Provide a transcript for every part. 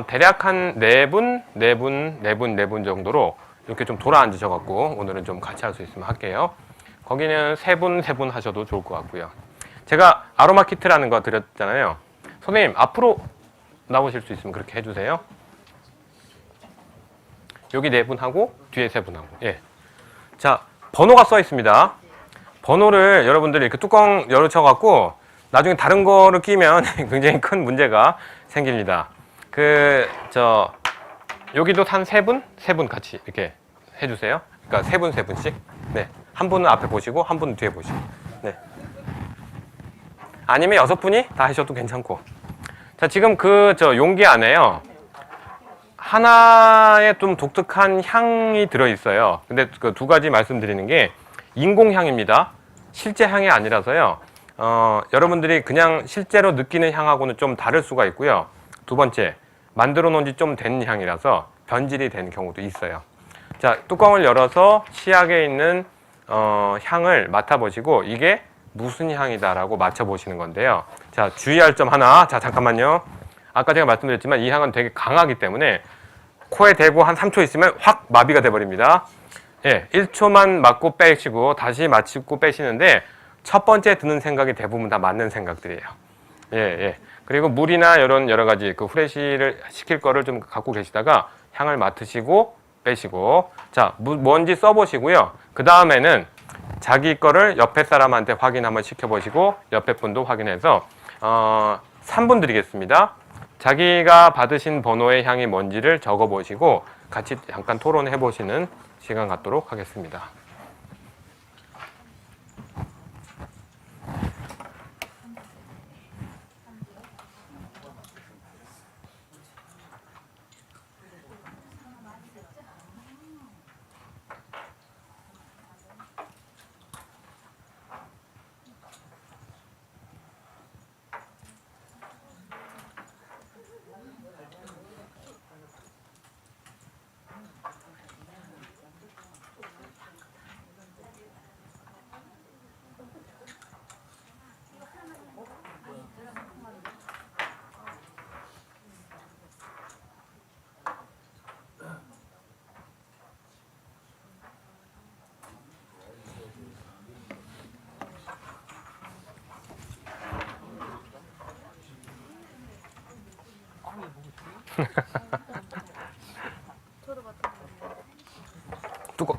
대략 한 4분 정도로 이렇게 좀 돌아 앉으셔갖고 오늘은 좀 같이 할 수 있으면 할게요. 거기는 3분 하셔도 좋을 것 같고요. 제가 아로마 키트라는 거 드렸잖아요. 선생님, 앞으로 나오실 수 있으면 그렇게 해주세요. 여기 4분 하고, 뒤에 3분 하고. 예. 자, 번호가 써 있습니다. 번호를 여러분들이 이렇게 뚜껑 열어쳐갖고 나중에 다른 거를 끼면 굉장히 큰 문제가 생깁니다. 여기도 한 3분 같이 이렇게 해주세요. 그러니까 3분씩. 네. 한 분은 앞에 보시고, 한 분은 뒤에 보시고. 네. 아니면 6분이 다 하셔도 괜찮고. 자, 지금 용기 안에요. 하나의 좀 독특한 향이 들어있어요. 근데 그 2가지 말씀드리는 게 인공향입니다. 실제 향이 아니라서요. 여러분들이 그냥 실제로 느끼는 향하고는 좀 다를 수가 있고요. 2번째, 만들어 놓은 지 좀 된 향이라서 변질이 된 경우도 있어요. 자, 뚜껑을 열어서 치약에 있는 향을 맡아보시고 이게 무슨 향이다라고 맞춰보시는 건데요. 자, 주의할 점 하나. 자, 잠깐만요. 아까 제가 말씀드렸지만 이 향은 되게 강하기 때문에 코에 대고 한 3초 있으면 확 마비가 돼버립니다. 예, 1초만 맞고 빼시고 다시 마치고 빼시는데 첫 번째 드는 생각이 대부분 다 맞는 생각들이에요. 예, 예. 그리고 물이나 이런 여러 가지 후레쉬를 시킬 거를 좀 갖고 계시다가 향을 맡으시고 빼시고. 자, 뭔지 써보시고요. 그 다음에는 자기 거를 옆에 사람한테 확인 한번 시켜보시고 옆에 분도 확인해서 3분 드리겠습니다. 자기가 받으신 번호의 향이 뭔지를 적어보시고 같이 잠깐 토론해 보시는 시간 갖도록 하겠습니다.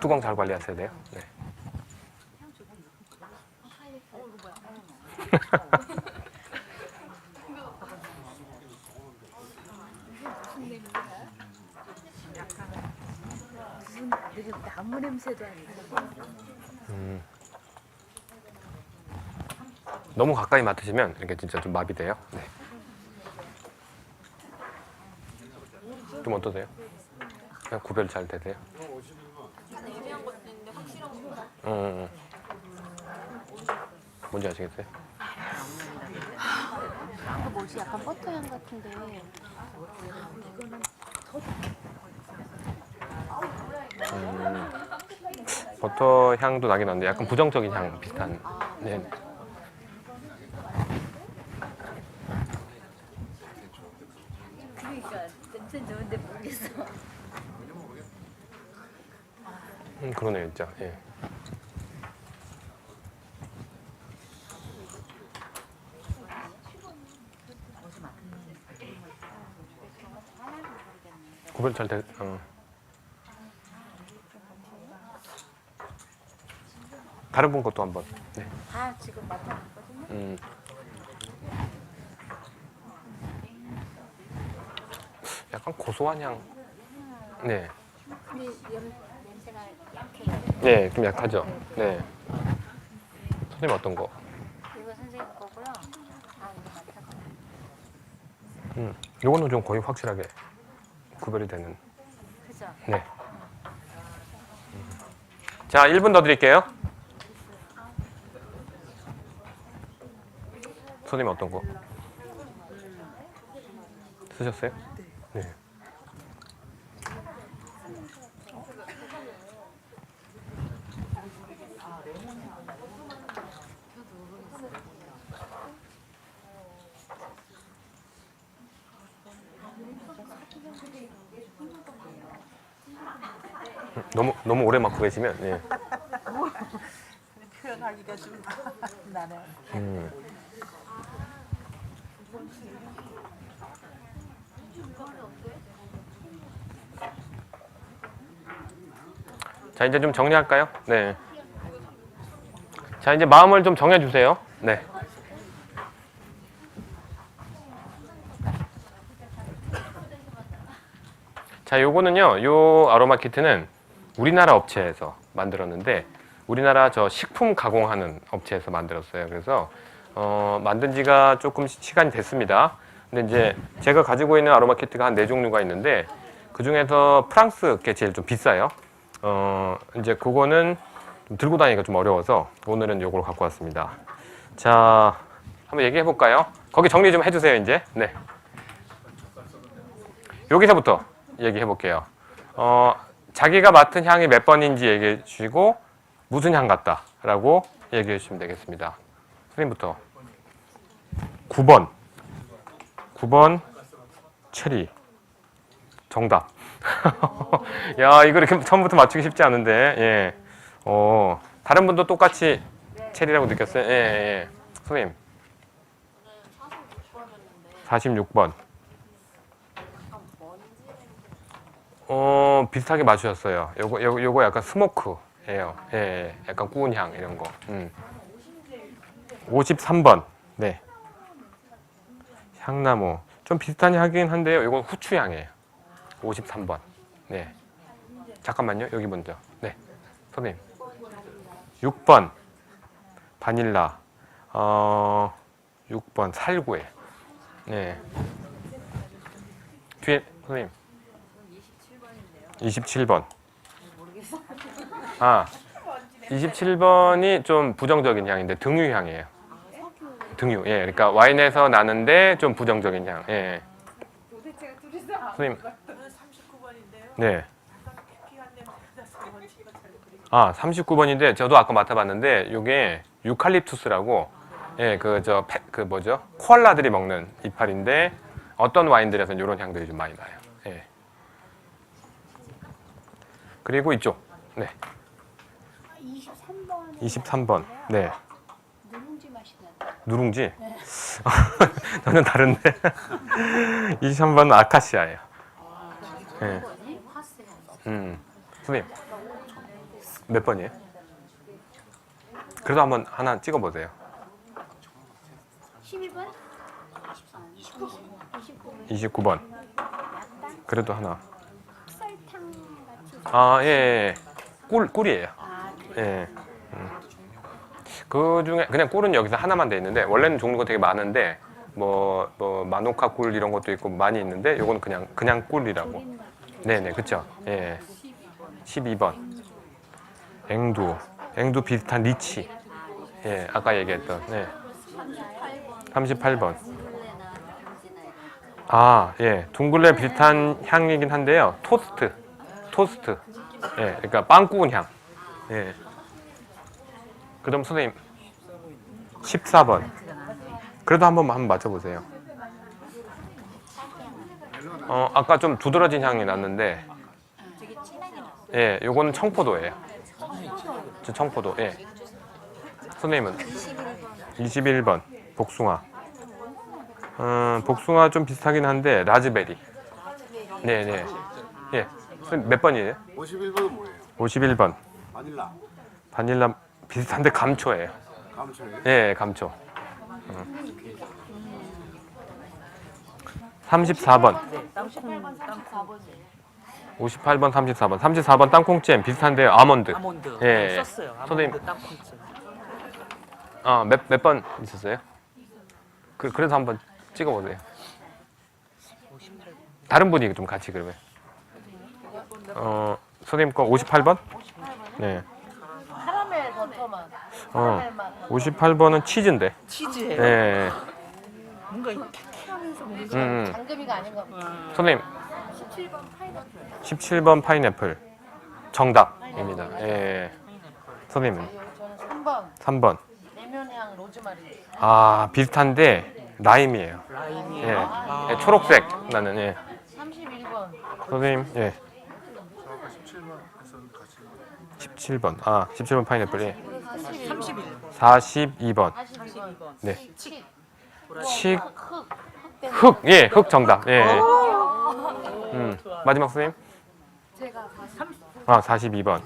뚜껑 잘 관리하셔야 돼요. 네. 무슨 나무 냄새도 아니고. 너무 가까이 맡으시면 이렇게 진짜 좀 마비돼요. 네. 좀 어떠세요? 그냥 구별 잘 되세요? 애매한 것도 있는데 확실한 거. 뭔지 아시겠어요? 그 뭐지? 약간 버터향 같은데. 이거는 버터 향도 나긴 하는데 약간 부정적인 향 비슷한. 네. 그러니까 냄새 좋은데 모르겠어. 그러네요, 진짜. 예. 구별 잘 돼. 다른 분 것도 한번. 네. 다 지금 맡아봤거든요. 약간 고소한 향. 네. 근데 냄새가 약해요. 네, 좀 약하죠. 네. 선생님 어떤 거? 이거 선생님 거고요. 아, 이거 맡아봐요. 요거는 좀 거의 확실하게 구별이 되는. 그죠? 네. 자, 1분 더 드릴게요. 선생님 어떤 거? 쓰셨어요? 네. 너무 오래 맡고 계시면 예. 표현하기가 좀 나네요. 자, 이제 좀 정리할까요? 네. 자, 이제 마음을 좀 정해주세요. 네. 자, 요거는요, 요 아로마 키트는 우리나라 업체에서 만들었는데, 우리나라 저 식품 가공하는 업체에서 만들었어요. 그래서, 만든 지가 조금 시간이 됐습니다. 근데 이제 제가 가지고 있는 아로마 키트가 한 4종류가 있는데, 그 중에서 프랑스 게 제일 좀 비싸요. 이제 그거는 좀 들고 다니기가 좀 어려워서 오늘은 요걸 갖고 왔습니다. 자, 한번 얘기해 볼까요? 거기 정리 좀 해주세요, 이제. 네. 여기서부터 얘기해 볼게요. 자기가 맡은 향이 몇 번인지 얘기해 주시고, 무슨 향 같다라고 얘기해 주시면 되겠습니다. 선생님부터. 9번. 9번, 체리. 정답. 야, 이거 이렇게 처음부터 맞추기 쉽지 않은데, 예. 다른 분도 똑같이 체리라고 느꼈어요? 예, 예. 선생님. 46번. 비슷하게 맞추셨어요. 요거 약간 스모크예요. 예, 약간 구운 향 이런 거. 53번. 네. 향나무. 좀 비슷한 향이긴 한데요. 이건 후추 향이에요. 53번. 네. 잠깐만요. 여기 먼저. 네. 선생님. 6번. 바닐라. 6번 살구예요. 네. 뒤에 선생님. 27번. 아, 27번이 좀 부정적인 향인데 등유 향이에요. 등유. 예, 그러니까 와인에서 나는데 좀 부정적인 향. 예. 선생님. 39번인데요. 네. 피한 냄새가 나서 먼지가 잘 그리고. 아, 39번인데 저도 아까 맡아봤는데 이게 유칼립투스라고 예, 그 뭐죠? 코알라들이 먹는 이파리인데 어떤 와인들에서는 이런 향들이 좀 많이 나요. 예. 그리고 이쪽. 네. 23번에 23번. 네. 누룽지 맛이 나요. 누룽지? 저는 다른데. 23번은 아카시아예요. 네. 선생님. 몇 번이에요? 그래도 한번 하나 찍어보세요. 12번? 29번. 29번. 그래도 하나. 설탕 같이. 아, 예, 예. 꿀이에요. 아, 예. 그 중에 그냥 꿀은 여기서 하나만 돼 있는데 원래는 종류가 되게 많은데 뭐 마누카 꿀 이런 것도 있고 많이 있는데 요거는 그냥 꿀이라고. 네네, 그쵸. 예. 12번. 앵두 비슷한 리치. 예, 아까 얘기했던. 네. 38번. 아, 예. 둥글레 비슷한 향이긴 한데요. 토스트. 예, 그러니까 빵 구운 향. 예. 그다음 선생님 14번. 그래도 한번 맞춰보세요. 아까 좀 두드러진 향이 났는데, 예, 요거는 청포도예요. 저 청포도. 예. 선생님은 21번 복숭아. 복숭아 좀 비슷하긴 한데 라즈베리. 네네. 예. 선생님 몇 번이에요? 51번은 뭐예요? 51번. 바닐라. 비슷한데 감초예요. 감초예요? 예, 감초. 34번. 58번, 34번. 34번 땅콩잼 비슷한데요. 아몬드. 아몬드. 예. 썼어요. 선생님. 아몬드 땅콩찜. 몇 번 있었어요? 그래서 한번 찍어보세요. 다른 분이 좀 같이 그러면. 선생님 거 58번? 네. 카라멜 버터만. 58번은 치즈인데. 치즈예요. 네. 뭔가 탁하면서 뭔가 장금이가 아닌가 보다. 선생님 17번 파인애플 정답입니다. 예. 선생님은 저는 3번. 3번. 내면향 로즈마리. 아, 비슷한데 라임이에요. 라임이에요. 예. 아. 예, 초록색 나는. 예. 31번. 선생님, 예. 17번 해서 17번. 아, 17번 파인애플이 31번. 42번. 42번. 네. 칙. 칙, 흑. 예, 흑 정답. 예. 마지막 선생님? 제가 42번.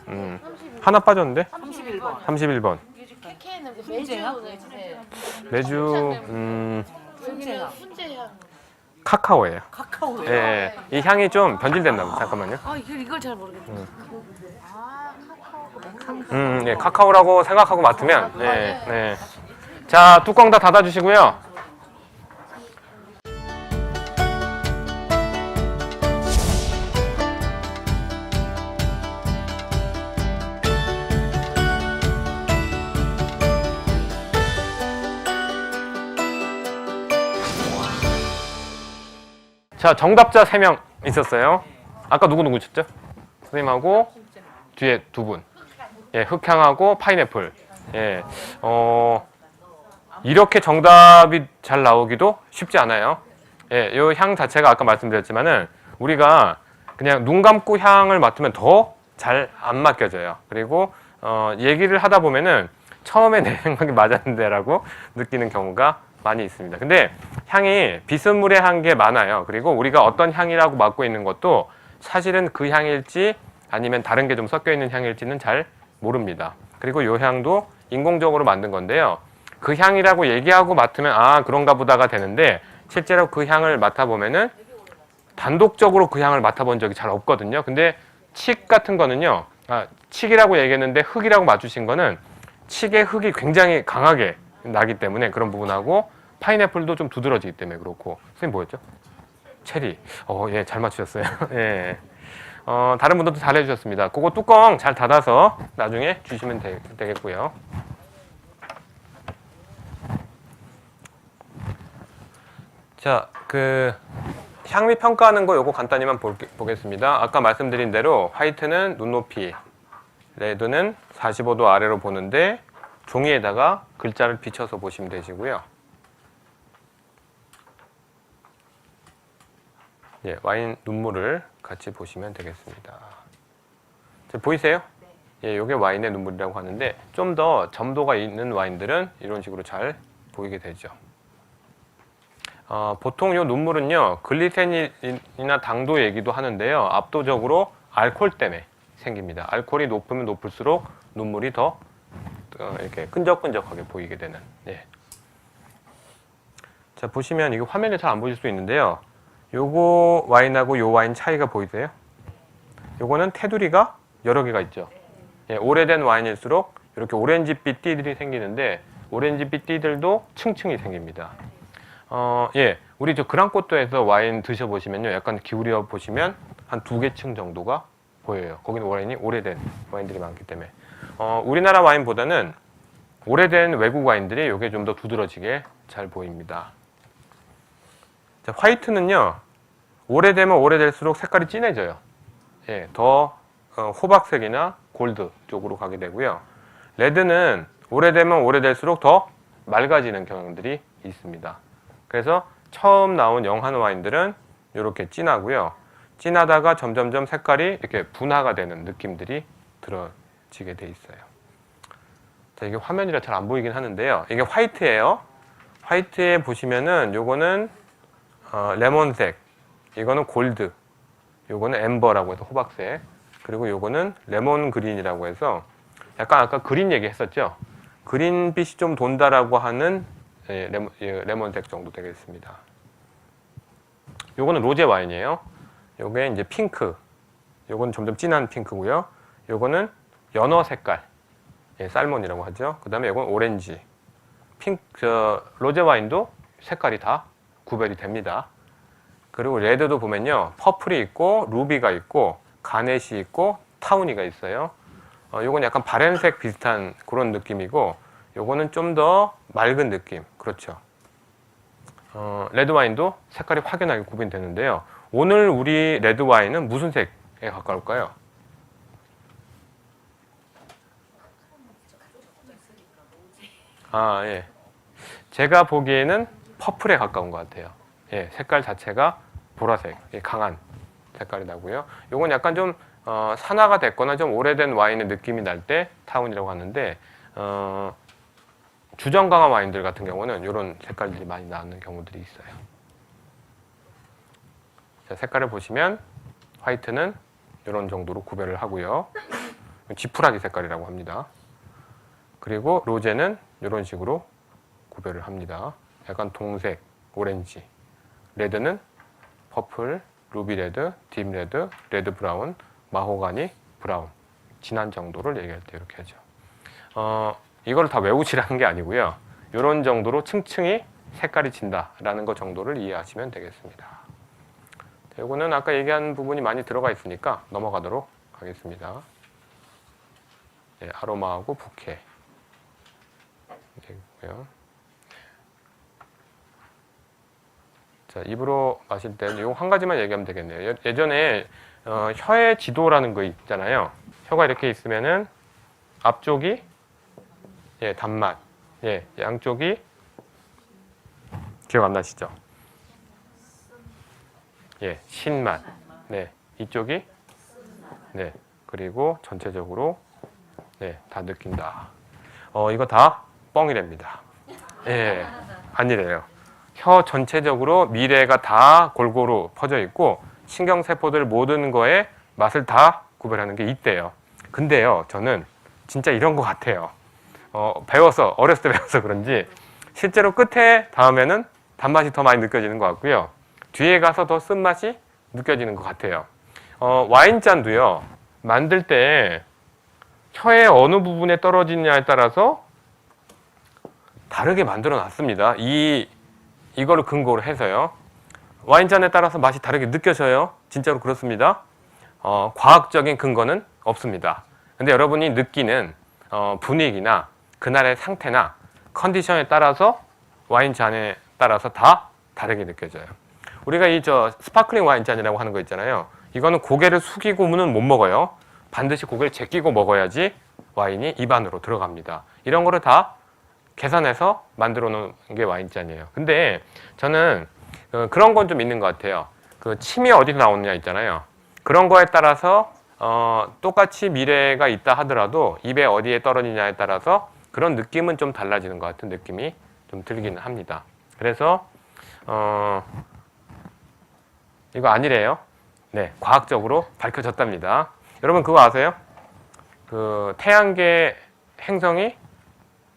하나 빠졌는데? 31번. 31번. 요즘 케케는 그 훈제향? 매주 냄새. 매주, 여기는 훈제향. 카카오예요. 카카오예요. 예. 이 향이 좀 변질됐나 보다. 잠깐만요. 아 이걸 잘 모르겠네. 예, 카카오라고 생각하고 맡으면, 네, 네. 자, 뚜껑 다 닫아주시고요. 자, 정답자 3명 있었어요. 아까 누구 쳤죠? 선생님하고 뒤에 2분. 예, 흑향하고 파인애플. 예, 이렇게 정답이 잘 나오기도 쉽지 않아요. 예, 이 향 자체가 아까 말씀드렸지만은 우리가 그냥 눈 감고 향을 맡으면 더 잘 안 맡겨져요. 그리고 얘기를 하다 보면은 처음에 내 생각이 맞았는데라고 느끼는 경우가 많이 있습니다. 근데 향이 비스무리한 게 많아요. 그리고 우리가 어떤 향이라고 맡고 있는 것도 사실은 그 향일지 아니면 다른 게 좀 섞여 있는 향일지는 잘 모릅니다. 그리고 이 향도 인공적으로 만든 건데요. 그 향이라고 얘기하고 맡으면 아 그런가 보다가 되는데 실제로 그 향을 맡아보면은 단독적으로 그 향을 맡아본 적이 잘 없거든요. 근데 칡 같은 거는요. 칡이라고 얘기했는데 흙이라고 맞추신 거는 칡의 흙이 굉장히 강하게 나기 때문에 그런 부분하고 파인애플도 좀 두드러지기 때문에 그렇고 선생님 뭐였죠? 체리. 예, 잘 맞추셨어요. 예. 다른 분들도 잘 해주셨습니다. 그거 뚜껑 잘 닫아서 나중에 주시면 되겠고요. 자, 향미 평가하는 거 요거 간단히만 보겠습니다. 아까 말씀드린 대로 화이트는 눈높이, 레드는 45도 아래로 보는데 종이에다가 글자를 비춰서 보시면 되시고요. 예, 와인 눈물을 같이 보시면 되겠습니다. 보이세요? 예, 이게 와인의 눈물이라고 하는데 좀 더 점도가 있는 와인들은 이런 식으로 잘 보이게 되죠. 보통 이 눈물은요 글리세린이나 당도 얘기도 하는데요. 압도적으로 알코올 때문에 생깁니다. 알코올이 높으면 높을수록 눈물이 더 이렇게 끈적끈적하게 보이게 되는. 예. 자 보시면 이거 화면에 잘 안 보일 수 있는데요. 요거 와인하고 요 와인 차이가 보이세요? 요거는 테두리가 여러 개가 있죠. 예, 오래된 와인일수록 이렇게 오렌지빛 띠들이 생기는데 오렌지빛 띠들도 층층이 생깁니다. 예, 우리 저 그랑코토에서 와인 드셔보시면요, 약간 기울여 보시면 한 2개 층 정도가 보여요. 거기는 와인이 오래된 와인들이 많기 때문에 우리나라 와인보다는 오래된 외국 와인들이 이게 좀 더 두드러지게 잘 보입니다. 자, 화이트는요, 오래되면 오래될수록 색깔이 진해져요. 예, 더 호박색이나 골드 쪽으로 가게 되고요. 레드는 오래되면 오래될수록 더 맑아지는 경향들이 있습니다. 그래서 처음 나온 영한 와인들은 이렇게 진하고요. 진하다가 점점점 색깔이 이렇게 분화가 되는 느낌들이 들어지게 돼 있어요. 자, 이게 화면이라 잘 안 보이긴 하는데요. 이게 화이트예요. 화이트에 보시면은 요거는 레몬색, 이거는 골드, 요거는 엠버라고 해서 호박색, 그리고 요거는 레몬 그린이라고 해서 약간 아까 그린 얘기 했었죠. 그린빛이 좀 돈다라고 하는 레몬색 정도 되겠습니다. 요거는 로제 와인이에요. 요게 이제 핑크, 요거는 점점 진한 핑크고요. 요거는 연어 색깔, 살몬이라고 하죠. 그 다음에 요건 오렌지, 로제 와인도 색깔이 다 구별이 됩니다. 그리고 레드도 보면요, 퍼플이 있고 루비가 있고 가넷이 있고 타우니가 있어요. 요건 약간 바렌색 비슷한 그런 느낌이고, 요거는 좀 더 맑은 느낌. 그렇죠. 레드 와인도 색깔이 확연하게 구분되는데요. 오늘 우리 레드 와인은 무슨 색에 가까울까요? 예. 제가 보기에는 퍼플에 가까운 것 같아요. 예, 색깔 자체가 보라색, 강한 색깔이 나고요. 요건 약간 좀 산화가 됐거나 좀 오래된 와인의 느낌이 날 때 타운이라고 하는데 주정 강화 와인들 같은 경우는 이런 색깔들이 많이 나는 경우들이 있어요. 자, 색깔을 보시면 화이트는 이런 정도로 구별을 하고요. 지푸라기 색깔이라고 합니다. 그리고 로제는 이런 식으로 구별을 합니다. 약간 동색, 오렌지. 레드는 퍼플, 루비 레드, 딥 레드, 레드 브라운, 마호가니, 브라운. 진한 정도를 얘기할 때 이렇게 하죠. 이걸 다 외우시라는 게 아니고요. 이런 정도로 층층이 색깔이 진다라는 것 정도를 이해하시면 되겠습니다. 이거는 아까 얘기한 부분이 많이 들어가 있으니까 넘어가도록 하겠습니다. 네, 아로마하고 부케. 되고요. 자, 입으로 마실 때는 이거 한 가지만 얘기하면 되겠네요. 예전에 혀의 지도라는 거 있잖아요. 혀가 이렇게 있으면은 앞쪽이 예, 단맛, 예, 양쪽이 기억 안 나시죠? 예, 신맛, 네, 이쪽이 네, 그리고 전체적으로 네, 다 느낀다. 이거 다 뻥이랍니다. 예, 아니래요. 혀 전체적으로 미래가 다 골고루 퍼져 있고 신경세포들 모든 거에 맛을 다 구별하는 게 있대요. 근데요, 저는 진짜 이런 것 같아요. 어렸을 때 배워서 그런지 실제로 끝에 닿으면은 단맛이 더 많이 느껴지는 것 같고요. 뒤에 가서 더 쓴맛이 느껴지는 것 같아요. 와인잔도요, 만들 때 혀의 어느 부분에 떨어지냐에 따라서 다르게 만들어 놨습니다. 이거를 근거로 해서요. 와인잔에 따라서 맛이 다르게 느껴져요. 진짜로 그렇습니다. 과학적인 근거는 없습니다. 근데 여러분이 느끼는 분위기나 그날의 상태나 컨디션에 따라서 와인잔에 따라서 다 다르게 느껴져요. 우리가 스파클링 와인잔이라고 하는 거 있잖아요. 이거는 고개를 숙이고는 못 먹어요. 반드시 고개를 제끼고 먹어야지 와인이 입 안으로 들어갑니다. 이런 거를 다 계산해서 만들어 놓은 게 와인잔이에요. 근데 저는 그런 건 좀 있는 것 같아요. 그 침이 어디서 나오느냐 있잖아요. 그런 거에 따라서 똑같이 미래가 있다 하더라도 입에 어디에 떨어지냐에 따라서 그런 느낌은 좀 달라지는 것 같은 느낌이 좀 들기는 합니다. 그래서 이거 아니래요. 네, 과학적으로 밝혀졌답니다. 여러분 그거 아세요? 그 태양계 행성이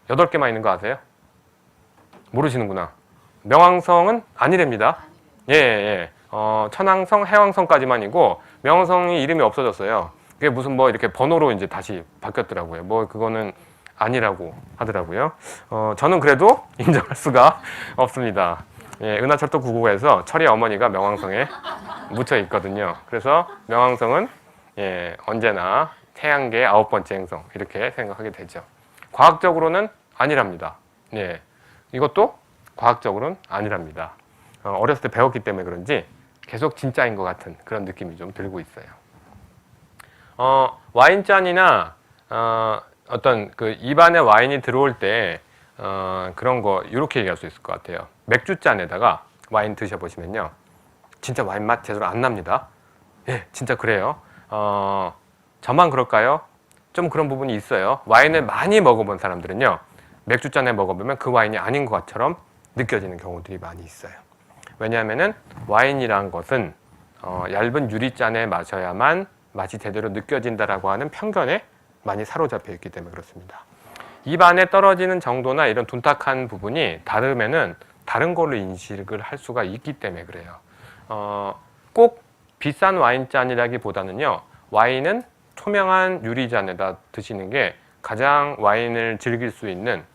8개만 있는 거 아세요? 모르시는구나. 명왕성은 아니랍니다. 예, 예. 천왕성, 해왕성까지만이고 명왕성이 이름이 없어졌어요. 그게 무슨 뭐 이렇게 번호로 이제 다시 바뀌었더라고요. 뭐 그거는 아니라고 하더라고요. 저는 그래도 인정할 수가 없습니다. 예, 은하철도 999에서 철이 어머니가 명왕성에 묻혀 있거든요. 그래서 명왕성은 예, 언제나 태양계의 9번째 행성 이렇게 생각하게 되죠. 과학적으로는 아니랍니다. 예, 이것도 과학적으로는 아니랍니다. 어렸을 때 배웠기 때문에 그런지 계속 진짜인 것 같은 그런 느낌이 좀 들고 있어요. 와인잔이나 어떤 그 입안에 와인이 들어올 때 그런 거 이렇게 얘기할 수 있을 것 같아요. 맥주잔에다가 와인 드셔보시면요, 진짜 와인 맛 제대로 안 납니다. 예, 진짜 그래요. 저만 그럴까요? 좀 그런 부분이 있어요. 와인을 많이 먹어본 사람들은요, 맥주잔에 먹어보면 그 와인이 아닌 것처럼 느껴지는 경우들이 많이 있어요. 왜냐하면은 와인이란 것은 얇은 유리잔에 마셔야만 맛이 제대로 느껴진다라고 하는 편견에 많이 사로잡혀 있기 때문에 그렇습니다. 입 안에 떨어지는 정도나 이런 둔탁한 부분이 다르면은 다른 걸로 인식을 할 수가 있기 때문에 그래요. 꼭 비싼 와인잔이라기보다는요, 와인은 투명한 유리잔에다 드시는 게 가장 와인을 즐길 수 있는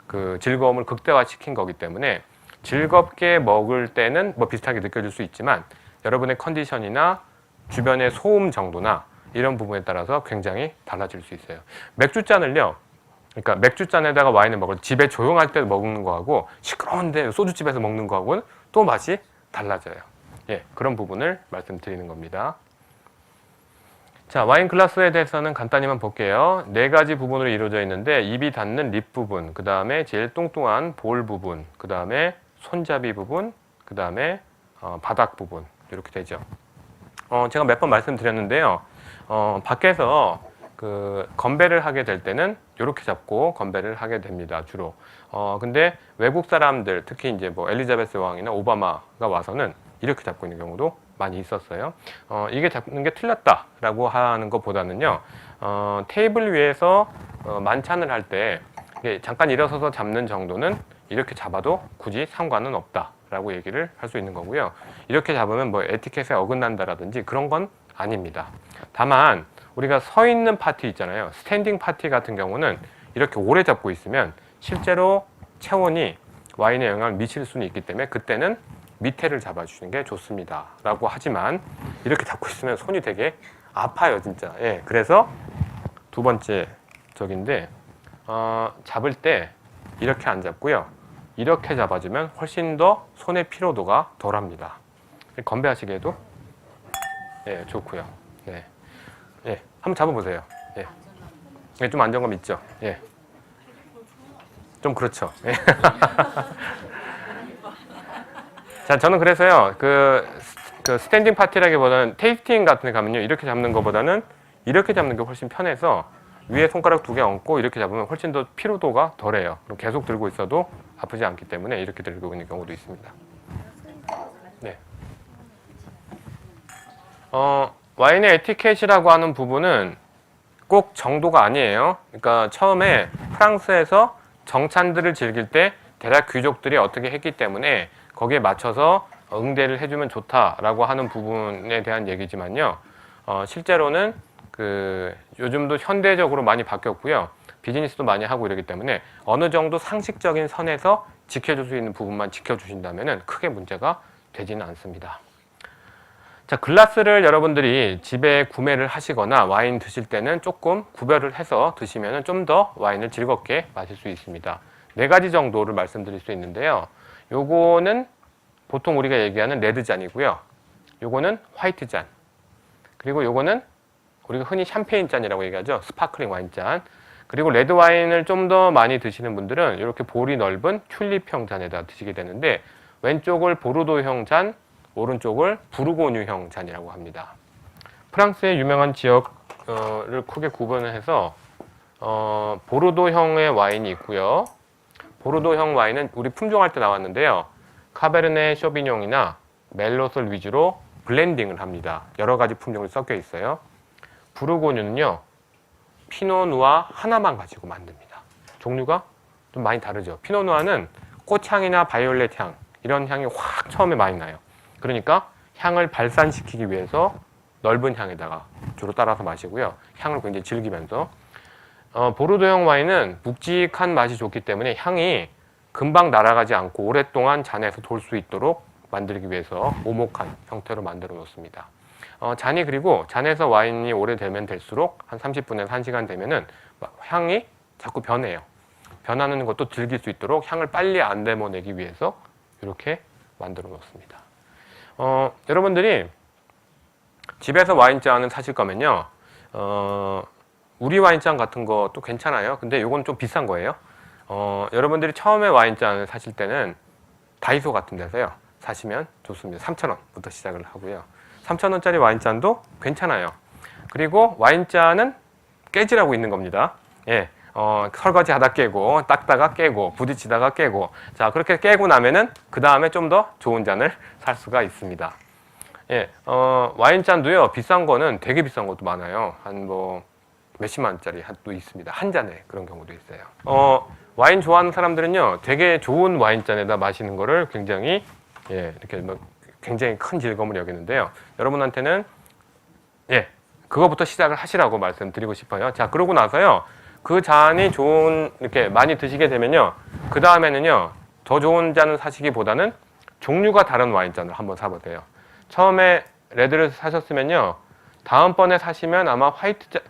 그 즐거움을 극대화시킨 거기 때문에 즐겁게 먹을 때는 뭐 비슷하게 느껴질 수 있지만 여러분의 컨디션이나 주변의 소음 정도나 이런 부분에 따라서 굉장히 달라질 수 있어요. 맥주잔을요, 그러니까 맥주잔에다가 와인을 먹을 때 집에 조용할 때 먹는 거하고 시끄러운데 소주집에서 먹는 거하고는 또 맛이 달라져요. 예, 그런 부분을 말씀드리는 겁니다. 자, 와인 글라스에 대해서는 간단히만 볼게요. 4가지 부분으로 이루어져 있는데 입이 닿는 립 부분, 그 다음에 제일 뚱뚱한 볼 부분, 그 다음에 손잡이 부분, 그 다음에 바닥 부분 이렇게 되죠. 제가 몇 번 말씀드렸는데요. 밖에서 건배를 하게 될 때는 이렇게 잡고 건배를 하게 됩니다, 주로. 근데 외국 사람들, 특히 이제 뭐 엘리자베스 왕이나 오바마가 와서는 이렇게 잡고 있는 경우도 많이 있었어요. 이게 잡는 게 틀렸다라고 하는 것보다는요, 테이블 위에서 만찬을 할 때 잠깐 일어서서 잡는 정도는 이렇게 잡아도 굳이 상관은 없다라고 얘기를 할 수 있는 거고요. 이렇게 잡으면 뭐 에티켓에 어긋난다라든지 그런 건 아닙니다. 다만 우리가 서 있는 파티 있잖아요. 스탠딩 파티 같은 경우는 이렇게 오래 잡고 있으면 실제로 체온이 와인에 영향을 미칠 수는 있기 때문에 그때는 밑에를 잡아주시는 게 좋습니다 라고 하지만 이렇게 잡고 있으면 손이 되게 아파요, 진짜. 예, 그래서 두 번째 적인데 잡을 때 이렇게 안 잡고요, 이렇게 잡아주면 훨씬 더 손의 피로도가 덜합니다. 건배하시기에도 예, 좋고요. 네. 예, 한번 잡아보세요. 예. 예, 좀 안정감 있죠. 예. 좀 그렇죠. 예. 자, 저는 그래서요, 그 스탠딩 파티라기보다는 테이스팅 같은 데 가면요, 이렇게 잡는 것보다는 이렇게 잡는 게 훨씬 편해서 위에 손가락 2개 얹고 이렇게 잡으면 훨씬 더 피로도가 덜해요. 그럼 계속 들고 있어도 아프지 않기 때문에 이렇게 들고 있는 경우도 있습니다. 네. 와인의 에티켓이라고 하는 부분은 꼭 정도가 아니에요. 그러니까 처음에 프랑스에서 정찬들을 즐길 때 대략 귀족들이 어떻게 했기 때문에 거기에 맞춰서 응대를 해주면 좋다라고 하는 부분에 대한 얘기지만요. 실제로는 요즘도 현대적으로 많이 바뀌었고요. 비즈니스도 많이 하고 이러기 때문에 어느 정도 상식적인 선에서 지켜줄 수 있는 부분만 지켜주신다면 크게 문제가 되지는 않습니다. 자, 글라스를 여러분들이 집에 구매를 하시거나 와인 드실 때는 조금 구별을 해서 드시면 좀 더 와인을 즐겁게 마실 수 있습니다. 4가지 정도를 말씀드릴 수 있는데요. 요거는 보통 우리가 얘기하는 레드 잔이고요. 요거는 화이트 잔. 그리고 요거는 우리가 흔히 샴페인 잔이라고 얘기하죠. 스파클링 와인 잔. 그리고 레드 와인을 좀 더 많이 드시는 분들은 이렇게 볼이 넓은 튤립형 잔에다 드시게 되는데 왼쪽을 보르도형 잔, 오른쪽을 부르고뉴형 잔이라고 합니다. 프랑스의 유명한 지역을 크게 구분을 해서 보르도형의 와인이 있고요. 보르도형 와인은 우리 품종할 때 나왔는데요. 카베르네 쇼비뇽이나 멜롯을 위주로 블렌딩을 합니다. 여러 가지 품종이 섞여 있어요. 부르고뉴는요, 피노누아 하나만 가지고 만듭니다. 종류가 좀 많이 다르죠. 피노누아는 꽃향이나 바이올렛 향, 이런 향이 확 처음에 많이 나요. 그러니까 향을 발산시키기 위해서 넓은 향에다가 주로 따라서 마시고요. 향을 굉장히 즐기면서. 보르도형 와인은 묵직한 맛이 좋기 때문에 향이 금방 날아가지 않고 오랫동안 잔에서 돌 수 있도록 만들기 위해서 오목한 형태로 만들어 놓습니다. 잔이 그리고 잔에서 와인이 오래되면 될수록 한 30분에서 1시간 되면은 향이 자꾸 변해요. 변하는 것도 즐길 수 있도록 향을 빨리 안 내모내기 위해서 이렇게 만들어 놓습니다. 여러분들이 집에서 와인잔을 사실 거면요, 우리 와인잔 같은 것도 괜찮아요. 근데 이건 좀 비싼 거예요. 여러분들이 처음에 와인잔을 사실 때는 다이소 같은 데서요 사시면 좋습니다. 3,000원부터 시작을 하고요. 3,000원짜리 와인잔도 괜찮아요. 그리고 와인잔은 깨지라고 있는 겁니다. 예, 설거지 하다 깨고, 닦다가 깨고, 부딪히다가 깨고. 자, 그렇게 깨고 나면은 그 다음에 좀 더 좋은 잔을 살 수가 있습니다. 예, 와인잔도요, 비싼 거는 되게 비싼 것도 많아요. 한 몇십만 원짜리 도 있습니다. 한 잔에 그런 경우도 있어요. 와인 좋아하는 사람들은요, 되게 좋은 와인잔에다 마시는 거를 굉장히, 이렇게 굉장히 큰 즐거움을 여기는데요. 여러분한테는, 그거부터 시작을 하시라고 말씀드리고 싶어요. 자, 그러고 나서요, 그 잔이 이렇게 많이 드시게 되면요, 그 다음에는요, 더 좋은 잔을 사시기보다는 종류가 다른 와인잔을 한번 사보세요. 처음에 레드를 사셨으면요, 다음번에 사시면 아마 화이트 잔,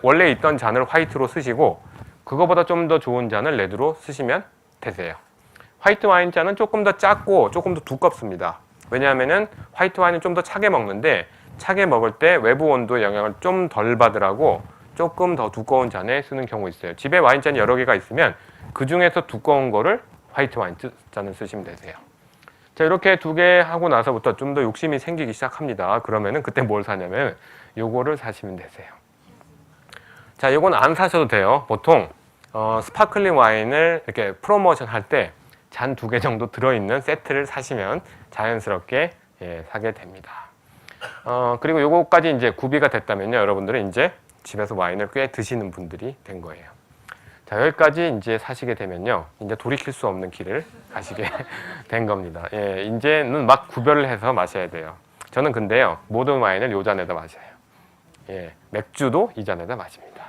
원래 있던 잔을 화이트로 쓰시고, 그거보다 좀 더 좋은 잔을 레드로 쓰시면 되세요. 화이트 와인 잔은 조금 더 작고 조금 더 두껍습니다. 왜냐하면은 화이트 와인은 좀 더 차게 먹는데, 차게 먹을 때 외부 온도의 영향을 좀 덜 받으라고 조금 더 두꺼운 잔에 쓰는 경우 있어요. 집에 와인잔이 여러 개가 있으면 그 중에서 두꺼운 거를 화이트 와인 잔을 쓰시면 되세요. 자, 이렇게 두 개 하고 나서부터 좀 더 욕심이 생기기 시작합니다. 그러면은 그때 뭘 사냐면 요거를 사시면 되세요. 자, 요건 안 사셔도 돼요. 보통 스파클링 와인을 이렇게 프로모션 할 때 잔 두 개 정도 들어있는 세트를 사시면 자연스럽게 사게 됩니다. 그리고 요거까지 이제 구비가 됐다면요, 여러분들은 이제 집에서 와인을 꽤 드시는 분들이 된 거예요. 자, 여기까지 이제 사시게 되면요, 이제 돌이킬 수 없는 길을 가시게 된 겁니다. 예, 이제는 막 구별을 해서 마셔야 돼요. 저는 근데요, 모든 와인을 요 잔에다 마셔요. 예, 맥주도 이 잔에다 마십니다.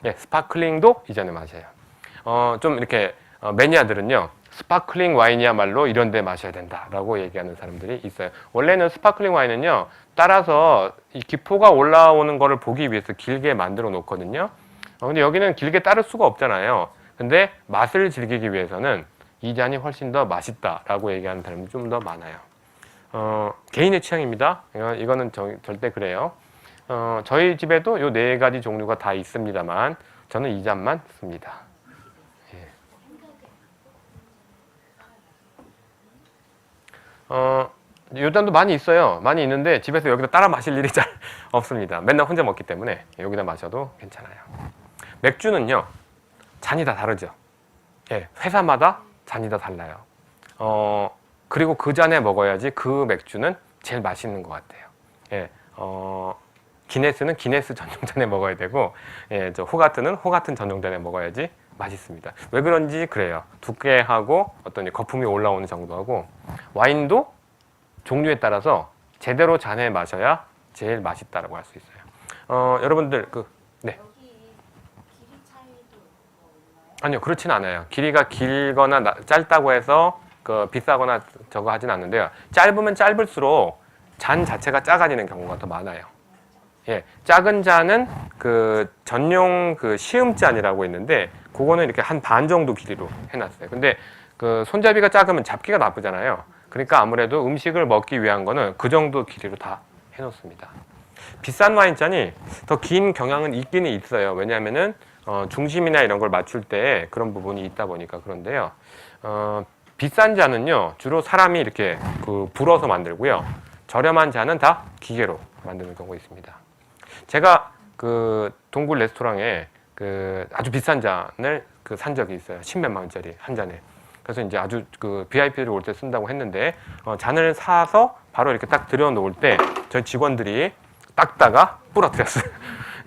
예, 스파클링도 이 잔에 마셔요. 좀 이렇게 매니아들은요, 스파클링 와인이야말로 이런 데 마셔야 된다라고 얘기하는 사람들이 있어요. 원래는 스파클링 와인은요, 따라서 이 기포가 올라오는 거를 보기 위해서 길게 만들어 놓거든요. 근데 여기는 길게 따를 수가 없잖아요. 근데 맛을 즐기기 위해서는 이 잔이 훨씬 더 맛있다라고 얘기하는 사람이 좀 더 많아요. 개인의 취향입니다. 이거는 절대 그래요. 저희 집에도 요 네 가지 종류가 다 있습니다만 저는 이 잔만 씁니다. 예. 요 잔도 많이 있어요. 많이 있는데 집에서 여기다 따라 마실 일이 잘 없습니다. 맨날 혼자 먹기 때문에 여기다 마셔도 괜찮아요. 맥주는요, 잔이 다 다르죠. 예, 회사마다 잔이 다 달라요. 그리고 그 잔에 먹어야지 그 맥주는 제일 맛있는 것 같아요. 예, 기네스는 기네스 전용잔에 먹어야 되고, 예, 저 호가트는 호가튼 전용잔에 먹어야지 맛있습니다. 왜 그런지 그래요. 두께하고 어떤 거품이 올라오는 정도하고, 와인도 종류에 따라서 제대로 잔에 마셔야 제일 맛있다라고 할 수 있어요. 여러분들 네. 아니요, 그렇진 않아요. 길이가 길거나 짧다고 해서 비싸거나 저거 하진 않는데요. 짧으면 짧을수록 잔 자체가 작아지는 경우가 더 많아요. 예, 작은 잔은 전용 시음잔이라고 있는데 그거는 이렇게 한 반 정도 길이로 해놨어요. 근데 손잡이가 작으면 잡기가 나쁘잖아요. 그러니까 아무래도 음식을 먹기 위한 거는 그 정도 길이로 다 해놓습니다. 비싼 와인잔이 더 긴 경향은 있기는 있어요. 왜냐하면은 중심이나 이런 걸 맞출 때 그런 부분이 있다 보니까. 그런데요, 비싼 잔은요 주로 사람이 이렇게 불어서 만들고요, 저렴한 잔은 다 기계로 만드는 경우가 있습니다. 제가 동굴 레스토랑에 아주 비싼 잔을 산 적이 있어요. 10몇만 원짜리 한 잔에. 그래서 이제 아주 VIP를 올 때 쓴다고 했는데, 잔을 사서 바로 이렇게 딱 들여놓을 때 저희 직원들이 닦다가 부러뜨렸어요.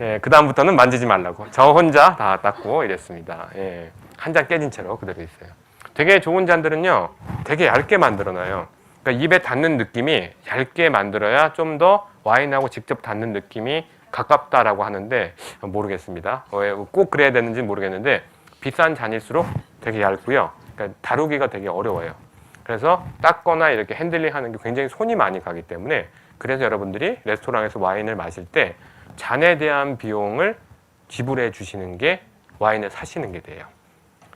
예, 그 다음부터는 만지지 말라고. 저 혼자 다 닦고 이랬습니다. 예, 한 잔 깨진 채로 그대로 있어요. 되게 좋은 잔들은요, 되게 얇게 만들어놔요. 그러니까 입에 닿는 느낌이 얇게 만들어야 좀 더 와인하고 직접 닿는 느낌이 가깝다라고 하는데, 모르겠습니다. 꼭 그래야 되는지 모르겠는데, 비싼 잔일수록 되게 얇고요. 그러니까 다루기가 되게 어려워요. 그래서 닦거나 이렇게 핸들링하는 게 굉장히 손이 많이 가기 때문에, 그래서 여러분들이 레스토랑에서 와인을 마실 때 잔에 대한 비용을 지불해 주시는 게 와인을 사시는 게 돼요.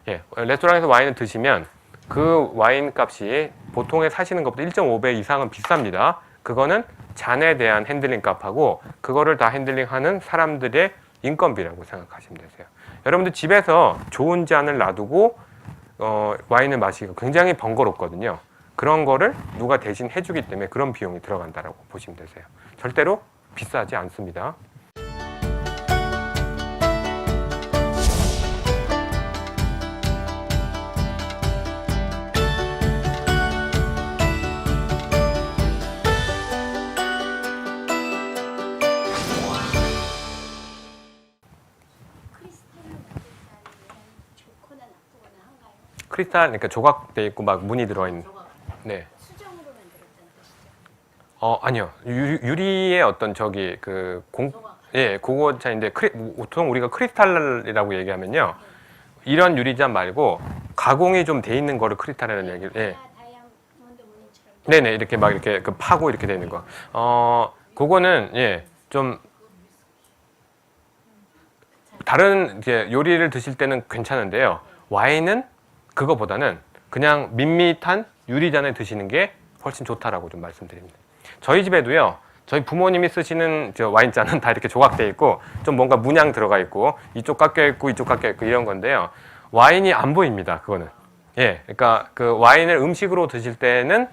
예, 레스토랑에서 와인을 드시면 그 와인 값이 보통에 사시는 것보다 1.5배 이상은 비쌉니다. 그거는 잔에 대한 핸들링 값하고 그거를 다 핸들링하는 사람들의 인건비라고 생각하시면 되세요. 여러분들 집에서 좋은 잔을 놔두고 와인을 마시기가 굉장히 번거롭거든요. 그런 거를 누가 대신 해주기 때문에 그런 비용이 들어간다라고 보시면 되세요. 절대로 비싸지 않습니다. 크리스탈, 그러니까 조각돼 있고 막 무늬 들어있는. 네. 수정으로 만들었다는 것이죠. 아니요. 유리의 어떤 예, 그거 차인데 보통 우리가 크리스탈이라고 얘기하면요, 이런 유리잔 말고 가공이 좀 돼 있는 거를 크리스탈이라는 얘기를. 예. 다이아몬드 무늬처럼. 네네, 이렇게 막 이렇게 파고 이렇게 돼 있는 거. 그거는 예, 좀 다른 이제 요리를 드실 때는 괜찮은데요. 와인은 그거보다는 그냥 밋밋한 유리잔에 드시는 게 훨씬 좋다라고 좀 말씀드립니다. 저희 집에도요, 저희 부모님이 쓰시는 와인잔은 다 이렇게 조각돼 있고 좀 뭔가 문양 들어가 있고 이쪽 깎여 있고 이쪽 깎여 있고 이런 건데요. 와인이 안 보입니다. 그거는. 예, 그러니까 그 와인을 음식으로 드실 때는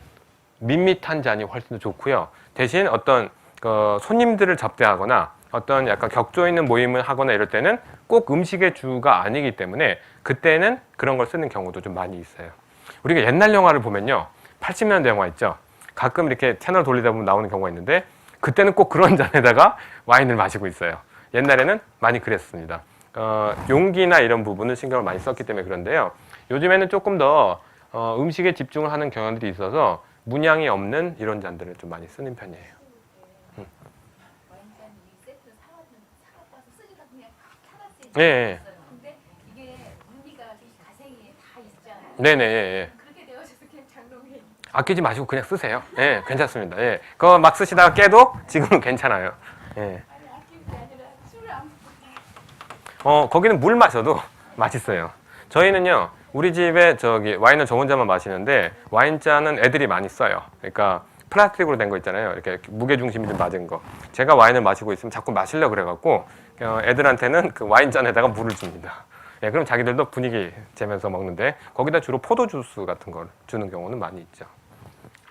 밋밋한 잔이 훨씬 더 좋고요. 대신 어떤 그 손님들을 접대하거나 어떤 약간 격조 있는 모임을 하거나 이럴 때는 꼭 음식의 주가 아니기 때문에 그때는 그런 걸 쓰는 경우도 좀 많이 있어요. 우리가 옛날 영화를 보면요, 80년대 영화 있죠. 가끔 이렇게 채널 돌리다 보면 나오는 경우가 있는데 그때는 꼭 그런 잔에다가 와인을 마시고 있어요. 옛날에는 많이 그랬습니다. 용기나 이런 부분을 신경을 많이 썼기 때문에 그런데요. 요즘에는 조금 더 음식에 집중을 하는 경향들이 있어서 문양이 없는 이런 잔들을 좀 많이 쓰는 편이에요. 예, 예. 근데 이게 무늬가 가생이 다 있잖아요. 네네. 예, 예. 그렇게 되어져서 그냥 장롱에 아끼지 마시고 그냥 쓰세요. 예, 괜찮습니다. 예. 그거 막 쓰시다가 깨도 지금은 괜찮아요. 예. 아낄 게 아니라 술을 안 먹고 거기는 물 마셔도 맛있어요. 저희는요, 우리 집에 와인은 저 혼자만 마시는데 와인잔은 애들이 많이 써요. 그러니까 플라스틱으로 된 거 있잖아요. 이렇게 무게 중심이 좀 맞은 거. 제가 와인을 마시고 있으면 자꾸 마시려고 그래갖고 애들한테는 그 와인잔에다가 물을 줍니다. 예, 그럼 자기들도 분위기 재면서 먹는데 거기다 주로 포도 주스 같은 걸 주는 경우는 많이 있죠.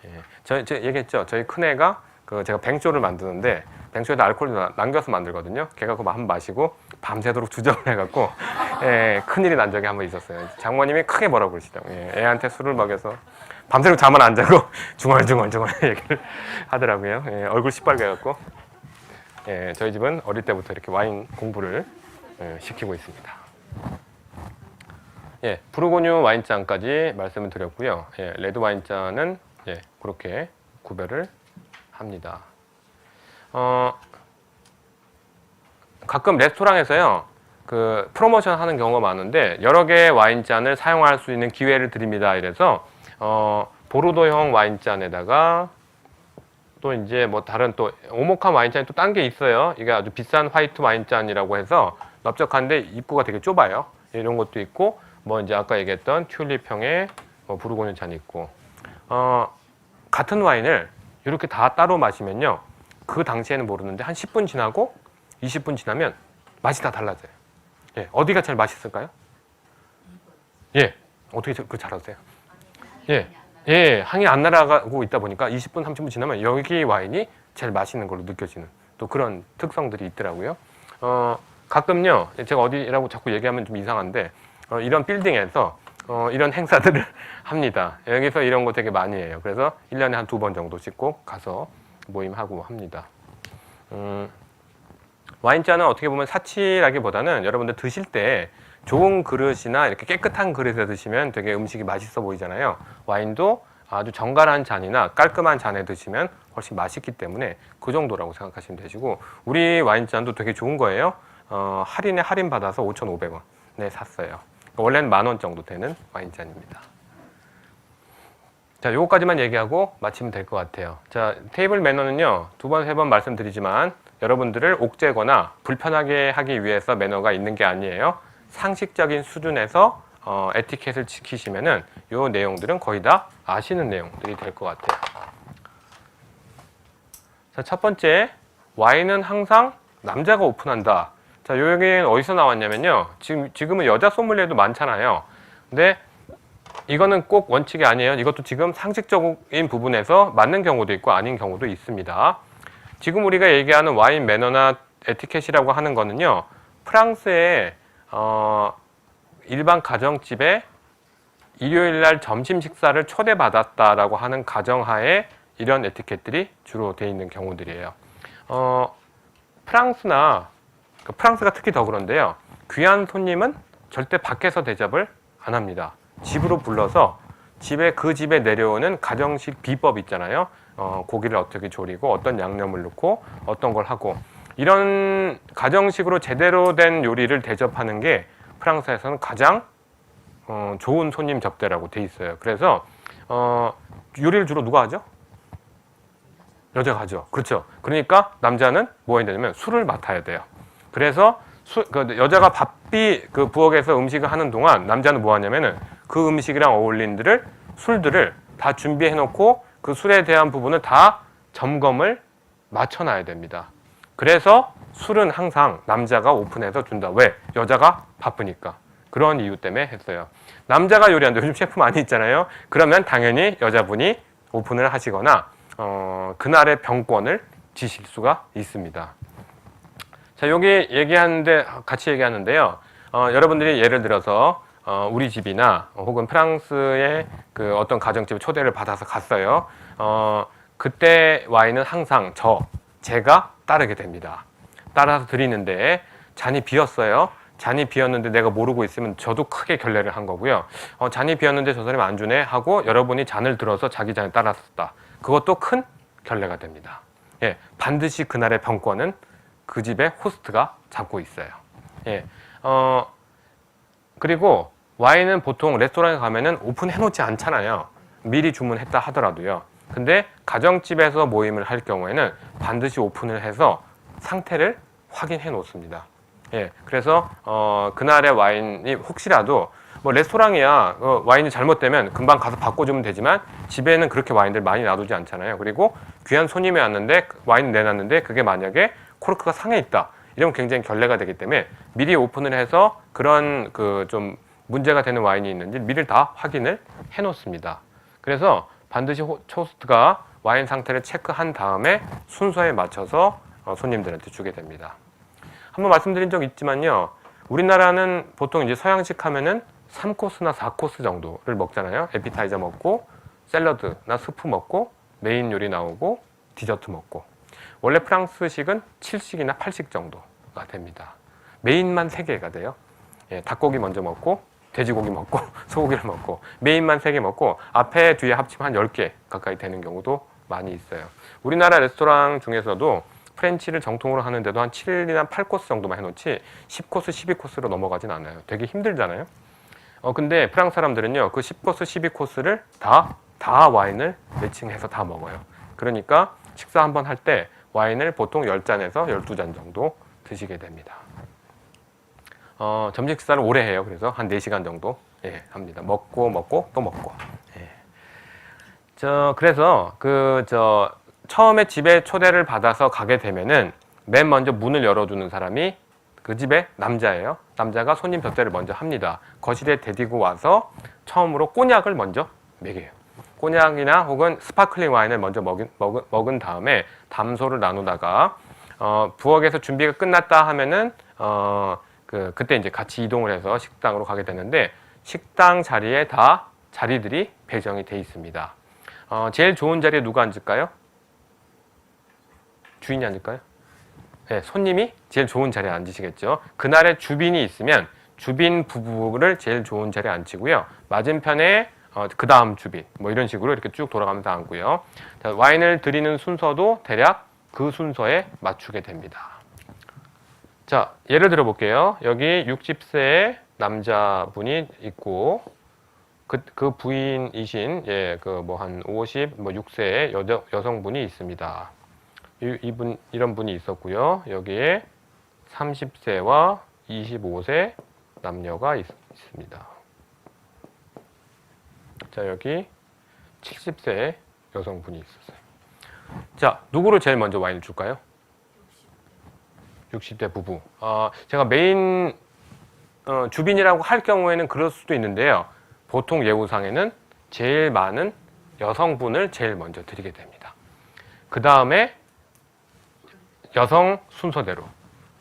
예, 제가 얘기했죠. 저희 큰애가 제가 뱅쇼를 만드는데 뱅쇼에다 알코올을 남겨서 만들거든요. 걔가 그거 한번 마시고 밤새도록 주정을 해갖고 예, 큰일이 난 적이 한번 있었어요. 장모님이 크게 뭐라고 그러시더라고요. 예, 애한테 술을 먹여서 밤새도록 잠을 안 자고 중얼중얼 얘기를 하더라고요. 예, 얼굴 시뻘게 해갖고 예, 저희 집은 어릴 때부터 이렇게 와인 공부를 시키고 있습니다. 예, 부르고뉴 와인잔까지 말씀을 드렸고요. 예, 레드 와인잔은 예, 그렇게 구별을 합니다. 가끔 레스토랑에서요, 그 프로모션 하는 경우가 많은데 여러 개의 와인잔을 사용할 수 있는 기회를 드립니다. 이래서 보르도형 와인잔에다가 또 이제 뭐 다른 또 오목한 와인잔이 또 딴 게 있어요. 이게 아주 비싼 화이트 와인잔이라고 해서 넓적한데 입구가 되게 좁아요. 이런 것도 있고 뭐 이제 아까 얘기했던 튤립형의 부르고뉴 잔이 있고 같은 와인을 이렇게 다 따로 마시면요, 그 당시에는 모르는데 한 10분 지나고 20분 지나면 맛이 다 달라져요. 예, 어디가 제일 맛있을까요? 예, 어떻게 그걸 잘 아세요? 예, 향이 안 날아가고 있다 보니까 20분, 30분 지나면 여기 와인이 제일 맛있는 걸로 느껴지는 또 그런 특성들이 있더라고요. 가끔요, 제가 어디라고 자꾸 얘기하면 좀 이상한데 이런 빌딩에서 이런 행사들을 합니다. 여기서 이런 거 되게 많이 해요. 그래서 1년에 한 2번 정도씩 꼭 가서 모임하고 합니다. 와인잔은 어떻게 보면 사치라기보다는 여러분들 드실 때 좋은 그릇이나 이렇게 깨끗한 그릇에 드시면 되게 음식이 맛있어 보이잖아요. 와인도 아주 정갈한 잔이나 깔끔한 잔에 드시면 훨씬 맛있기 때문에 그 정도라고 생각하시면 되시고, 우리 와인잔도 되게 좋은 거예요. 할인에 할인 받아서 5,500원에 샀어요. 원래는 10,000원 정도 되는 와인잔입니다. 자, 요거까지만 얘기하고 마치면 될 것 같아요. 자, 테이블 매너는요, 2번, 3번 말씀드리지만 여러분들을 옥죄거나 불편하게 하기 위해서 매너가 있는 게 아니에요. 상식적인 수준에서 에티켓을 지키시면은 요 내용들은 거의 다 아시는 내용들이 될 것 같아요. 자, 첫 번째, 와인은 항상 남자가 오픈한다. 자, 요 얘기는 어디서 나왔냐면요, 지금은 여자 소믈리에도 많잖아요. 근데 이거는 꼭 원칙이 아니에요. 이것도 지금 상식적인 부분에서 맞는 경우도 있고 아닌 경우도 있습니다. 지금 우리가 얘기하는 와인 매너나 에티켓이라고 하는 거는요, 프랑스의 일반 가정집에 일요일 날 점심 식사를 초대받았다라고 하는 가정하에 이런 에티켓들이 주로 되어 있는 경우들이에요. 프랑스가 특히 더 그런데요, 귀한 손님은 절대 밖에서 대접을 안 합니다. 집으로 불러서 그 집에 내려오는 가정식 비법 있잖아요. 고기를 어떻게 조리고 어떤 양념을 넣고 어떤 걸 하고, 이런 가정식으로 제대로 된 요리를 대접하는 게 프랑스에서는 가장 좋은 손님 접대라고 돼 있어요. 그래서 요리를 주로 누가 하죠? 여자가 하죠. 그렇죠. 그러니까 남자는 뭐 해야 되냐면 술을 맡아야 돼요. 그래서 여자가 그 부엌에서 음식을 하는 동안 남자는 뭐 하냐면은 그 음식이랑 어울린 술들을 다 준비해 놓고 그 술에 대한 부분을 다 점검을 맞춰놔야 됩니다. 그래서 술은 항상 남자가 오픈해서 준다. 왜? 여자가 바쁘니까. 그런 이유 때문에 했어요. 남자가 요리하는데 요즘 셰프 많이 있잖아요. 그러면 당연히 여자분이 오픈을 하시거나 그날의 병권을 지실 수가 있습니다. 자, 여기 같이 얘기하는데요. 여러분들이 예를 들어서 우리 집이나 혹은 프랑스의 그 어떤 가정집에 초대를 받아서 갔어요. 그때 와인은 항상 제가 따르게 됩니다. 따라서 드리는데 잔이 비었어요. 잔이 비었는데 내가 모르고 있으면 저도 크게 결례를 한 거고요. 잔이 비었는데 저 사람이 안 주네 하고 여러분이 잔을 들어서 자기 잔에 따랐다. 그것도 큰 결례가 됩니다. 예, 반드시 그날의 병권은 그 집의 호스트가 잡고 있어요. 예, 그리고 와인은 보통 레스토랑에 가면은 오픈해 놓지 않잖아요. 미리 주문했다 하더라도요. 근데 가정집에서 모임을 할 경우에는 반드시 오픈을 해서 상태를 확인해 놓습니다. 예, 그래서 그날의 와인이 혹시라도 뭐 레스토랑이야 와인이 잘못되면 금방 가서 바꿔주면 되지만 집에는 그렇게 와인들 많이 놔두지 않잖아요. 그리고 귀한 손님이 왔는데 와인 내놨는데 그게 만약에 코르크가 상해 있다 이러면 굉장히 결례가 되기 때문에 미리 오픈을 해서 그런 그 좀 문제가 되는 와인이 있는지 미리 다 확인을 해 놓습니다. 그래서 반드시 호스트가 와인 상태를 체크한 다음에 순서에 맞춰서 손님들한테 주게 됩니다. 한번 말씀드린 적 있지만요. 우리나라는 보통 이제 서양식 하면은 3코스나 4코스 정도를 먹잖아요. 에피타이저 먹고 샐러드나 스프 먹고 메인 요리 나오고 디저트 먹고. 원래 프랑스식은 7식이나 8식 정도가 됩니다. 메인만 3개가 돼요. 예, 닭고기 먼저 먹고 돼지고기 먹고 소고기를 먹고 메인만 3개 먹고 앞에 뒤에 합치면 한 10개 가까이 되는 경우도 많이 있어요. 우리나라 레스토랑 중에서도 프렌치를 정통으로 하는데도 한 7이나 8코스 정도만 해놓지 10코스, 12코스로 넘어가진 않아요. 되게 힘들잖아요. 근데 프랑스 사람들은요, 그 10코스, 12코스를 다 와인을 매칭해서 다 먹어요. 그러니까 식사 한번 할 때 와인을 보통 10잔에서 12잔 정도 드시게 됩니다. 점심 식사를 오래 해요. 그래서 한 4시간 정도 합니다. 먹고 또 먹고. 예. 그래서 처음에 집에 초대를 받아서 가게 되면은 맨 먼저 문을 열어주는 사람이 그 집의 남자예요. 남자가 손님 접대를 먼저 합니다. 거실에 데리고 와서 처음으로 꼬냑을 먼저 먹여요. 꼬냑이나 혹은 스파클링 와인을 먼저 먹은 다음에 담소를 나누다가 부엌에서 준비가 끝났다 하면은 그때 이제 같이 이동을 해서 식당으로 가게 되는데 식당 자리에 다 자리들이 배정이 돼 있습니다. 제일 좋은 자리에 누가 앉을까요? 주인이 앉을까요? 네, 손님이 제일 좋은 자리에 앉으시겠죠. 그날에 주빈이 있으면 주빈 부부를 제일 좋은 자리에 앉히고요. 맞은편에 그 다음 주빈 뭐 이런 식으로 이렇게 쭉 돌아가면서 앉고요. 자, 와인을 드리는 순서도 대략 그 순서에 맞추게 됩니다. 자, 예를 들어 볼게요. 여기 60세의 남자분이 있고 그 부인이신 한 56세의 여성분이 있습니다. 이런 분이 있었고요. 여기에 30세와 25세 남녀가 있습니다. 자, 여기 70세의 여성분이 있었어요. 자, 누구를 제일 먼저 와인을 줄까요? 60대 부부. 제가 메인 주빈이라고 할 경우에는 그럴 수도 있는데요. 보통 예우상에는 제일 많은 여성분을 제일 먼저 드리게 됩니다. 그 다음에 여성 순서대로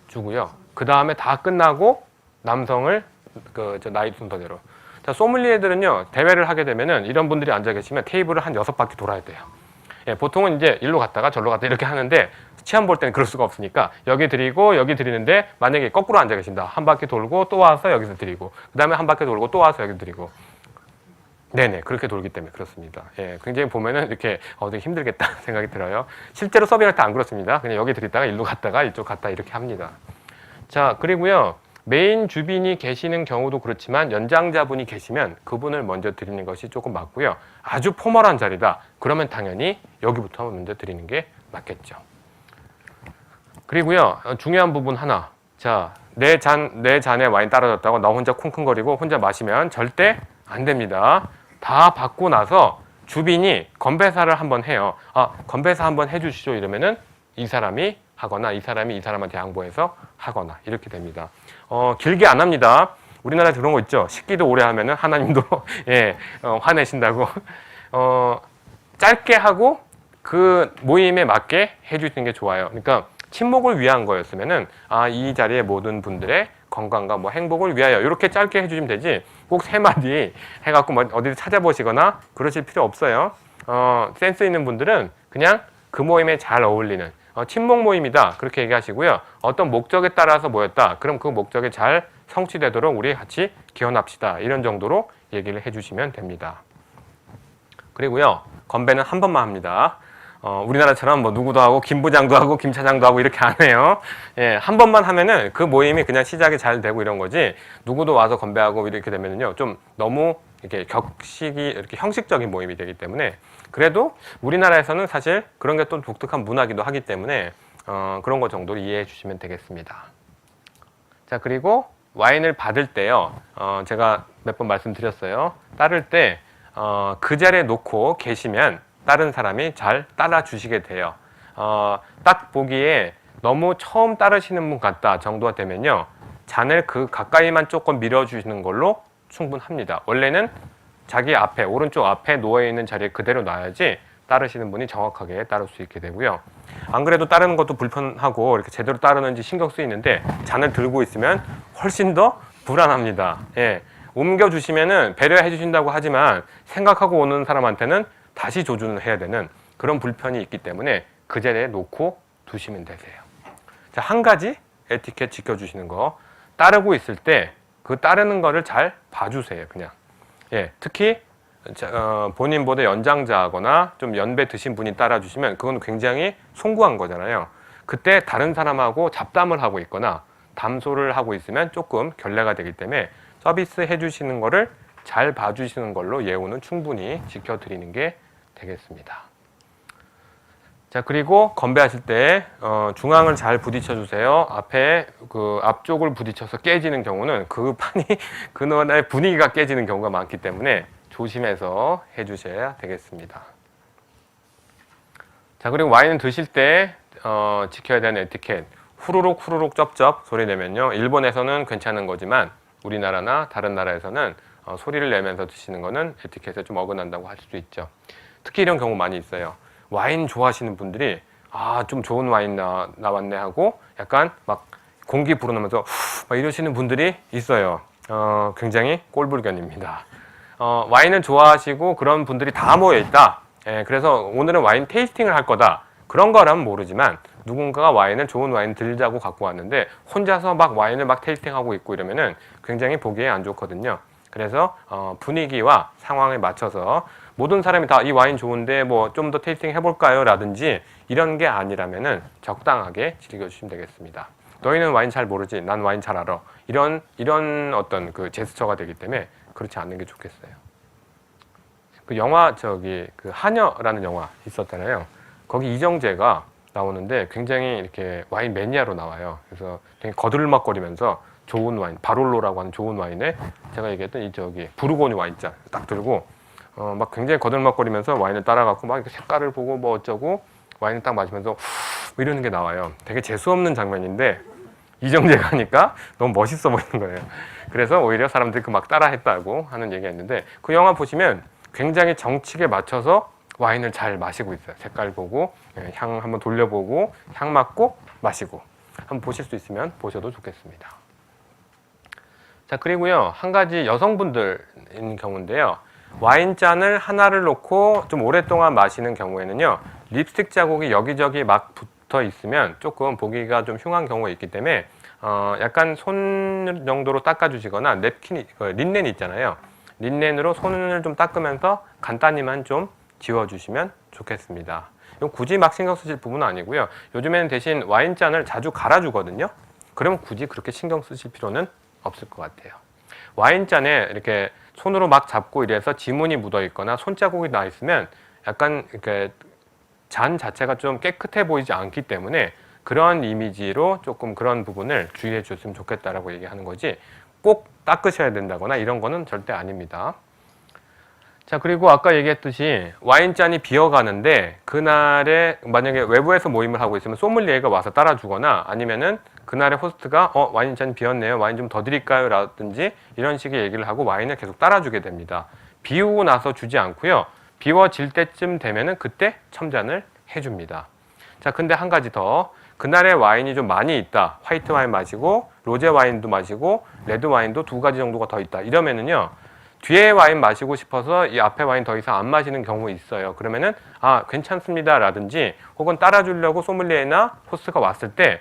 주고요. 그 다음에 다 끝나고 남성을 나이 순서대로. 자, 소믈리에들은요, 대회를 하게 되면은 이런 분들이 앉아 계시면 테이블을 한 6바퀴 돌아야 돼요. 예, 보통은 이제 일로 갔다가 절로 갔다 이렇게 하는데 시험 볼 때는 그럴 수가 없으니까 여기 드리고 여기 드리는데 만약에 거꾸로 앉아 계신다. 한 바퀴 돌고 또 와서 여기서 드리고 그 다음에 한 바퀴 돌고 또 와서 여기 드리고 네네 그렇게 돌기 때문에 그렇습니다. 예, 굉장히 보면은 이렇게 되게 힘들겠다 생각이 들어요. 실제로 서빙할 때 안 그렇습니다. 그냥 여기 드리다가 일로 갔다가 이쪽 갔다 이렇게 합니다. 자, 그리고요 메인 주빈이 계시는 경우도 그렇지만 연장자분이 계시면 그분을 먼저 드리는 것이 조금 맞고요. 아주 포멀한 자리다. 그러면 당연히 여기부터 먼저 드리는 게 맞겠죠. 그리고요 중요한 부분 하나. 자, 내 잔에 와인 따라졌다고 나 혼자 쿵쿵거리고 혼자 마시면 절대 안 됩니다. 다 받고 나서 주빈이 건배사를 한번 해요. 건배사 한번 해주시죠. 이러면은 이 사람이 하거나 이 사람이 이 사람한테 양보해서 하거나 이렇게 됩니다. 길게 안 합니다. 우리나라에 그런 거 있죠. 식기도 오래 하면은 하나님도 예, 화내신다고. 짧게 하고 그 모임에 맞게 해주시는 게 좋아요. 그러니까 친목을 위한 거였으면은 이 자리에 모든 분들의 건강과 뭐 행복을 위하여 이렇게 짧게 해주시면 되지 꼭 3마디 해갖고 뭐 어디 찾아보시거나 그러실 필요 없어요. 센스 있는 분들은 그냥 그 모임에 잘 어울리는 친목 모임이다 그렇게 얘기하시고요. 어떤 목적에 따라서 모였다. 그럼 그 목적에 잘 성취되도록 우리 같이 기원합시다. 이런 정도로 얘기를 해주시면 됩니다. 그리고요. 건배는 한 번만 합니다. 우리나라처럼 뭐 누구도 하고 김 부장도 하고 김 차장도 하고 이렇게 안 해요. 예, 한 번만 하면은 그 모임이 그냥 시작이 잘 되고 이런 거지 누구도 와서 건배하고 이렇게 되면은요 좀 너무 이렇게 격식이 이렇게 형식적인 모임이 되기 때문에 그래도 우리나라에서는 사실 그런 게 또 독특한 문화기도 하기 때문에 그런 거 정도로 이해해 주시면 되겠습니다. 자 그리고 와인을 받을 때요 제가 몇 번 말씀드렸어요. 따를 때 그 자리에 놓고 계시면 다른 사람이 잘 따라 주시게 돼요. 딱 보기에 너무 처음 따르시는 분 같다 정도가 되면요. 잔을 그 가까이만 조금 밀어주시는 걸로 충분합니다. 원래는 자기 앞에 오른쪽 앞에 누워있는 자리에 그대로 놔야지 따르시는 분이 정확하게 따를 수 있게 되고요. 안 그래도 따르는 것도 불편하고 이렇게 제대로 따르는지 신경 쓰이는데 잔을 들고 있으면 훨씬 더 불안합니다. 예. 옮겨주시면은 배려해 주신다고 하지만 생각하고 오는 사람한테는 다시 조준을 해야 되는 그런 불편이 있기 때문에 그 자리에 놓고 두시면 되세요. 자, 한 가지 에티켓 지켜주시는 거. 따르고 있을 때 그 따르는 거를 잘 봐주세요. 그냥. 예, 특히 본인보다 연장자거나 좀 연배 드신 분이 따라주시면 그건 굉장히 송구한 거잖아요. 그때 다른 사람하고 잡담을 하고 있거나 담소를 하고 있으면 조금 결례가 되기 때문에 서비스 해주시는 거를 잘 봐주시는 걸로 예우는 충분히 지켜드리는 게 되겠습니다. 자 그리고 건배하실 때 중앙을 잘 부딪혀 주세요. 앞에 그 앞쪽을 부딪혀서 깨지는 경우는 그 판이 그날의 분위기가 깨지는 경우가 많기 때문에 조심해서 해주셔야 되겠습니다. 자 그리고 와인을 드실 때 지켜야 되는 에티켓 후루룩 후루룩 쩝쩝 소리 내면요. 일본에서는 괜찮은 거지만 우리나라나 다른 나라에서는 소리를 내면서 드시는 거는 에티켓에 좀 어긋난다고 할 수도 있죠. 특히 이런 경우 많이 있어요. 와인 좋아하시는 분들이 좀 좋은 와인 나왔네 하고 약간 막 공기 불어넣으면서 막 이러시는 분들이 있어요. 굉장히 꼴불견입니다. 와인을 좋아하시고 그런 분들이 다 모여 있다. 예, 그래서 오늘은 와인 테이스팅을 할 거다. 그런 거라면 모르지만 누군가가 와인을 좋은 와인 들자고 갖고 왔는데 혼자서 막 와인을 막 테이스팅하고 있고 이러면은 굉장히 보기에 안 좋거든요. 그래서 분위기와 상황에 맞춰서 모든 사람이 다 이 와인 좋은데 뭐 좀 더 테이스팅 해볼까요? 라든지 이런 게 아니라면은 적당하게 즐겨주시면 되겠습니다. 너희는 와인 잘 모르지, 난 와인 잘 알아. 이런 어떤 그 제스처가 되기 때문에 그렇지 않는 게 좋겠어요. 그 영화 그 하녀라는 영화 있었잖아요. 거기 이정재가 나오는데 굉장히 이렇게 와인 매니아로 나와요. 그래서 되게 거들먹거리면서 좋은 와인, 바롤로라고 하는 좋은 와인에 제가 얘기했던 부르고뉴 와인잔 딱 들고 막 굉장히 거들먹거리면서 와인을 따라갖고 막 이렇게 색깔을 보고 뭐 어쩌고 와인을 딱 마시면서 이러는 게 나와요. 되게 재수없는 장면인데 이정재가 하니까 너무 멋있어 보이는 거예요. 그래서 오히려 사람들이 막 따라했다고 하는 얘기가 있는데 그 영화 보시면 굉장히 정칙에 맞춰서 와인을 잘 마시고 있어요. 색깔 보고 향 한번 돌려보고 향 맡고 마시고 한번 보실 수 있으면 보셔도 좋겠습니다. 자 그리고요 한 가지 여성분들인 경우인데요. 와인잔을 하나를 놓고 좀 오랫동안 마시는 경우에는요 립스틱 자국이 여기저기 막 붙어 있으면 조금 보기가 좀 흉한 경우가 있기 때문에 약간 손 정도로 닦아주시거나 냅킨, 린넨 있잖아요. 린넨으로 손을 좀 닦으면서 간단히만 좀 지워주시면 좋겠습니다. 이건 굳이 막 신경 쓰실 부분은 아니고요. 요즘에는 대신 와인잔을 자주 갈아주거든요. 그러면 굳이 그렇게 신경 쓰실 필요는 없을 것 같아요. 와인잔에 이렇게 손으로 막 잡고 이래서 지문이 묻어 있거나 손자국이 나 있으면 약간 이렇게 잔 자체가 좀 깨끗해 보이지 않기 때문에 그런 이미지로 조금 그런 부분을 주의해 주셨으면 좋겠다라고 얘기하는 거지 꼭 닦으셔야 된다거나 이런 거는 절대 아닙니다. 자 그리고 아까 얘기했듯이 와인잔이 비어가는데 그날에 만약에 외부에서 모임을 하고 있으면 소믈리에가 와서 따라주거나 아니면은 그날의 호스트가 와인 잔 비었네요. 와인 좀 더 드릴까요? 라든지 이런 식의 얘기를 하고 와인을 계속 따라주게 됩니다. 비우고 나서 주지 않고요. 비워질 때쯤 되면은 그때 첨잔을 해줍니다. 자, 근데 한 가지 더. 그날의 와인이 좀 많이 있다. 화이트 와인 마시고 로제 와인도 마시고 레드 와인도 2가지 정도가 더 있다. 이러면은요. 뒤에 와인 마시고 싶어서 이 앞에 와인 더 이상 안 마시는 경우 있어요. 그러면은 괜찮습니다 라든지 혹은 따라주려고 소믈리에나 호스트가 왔을 때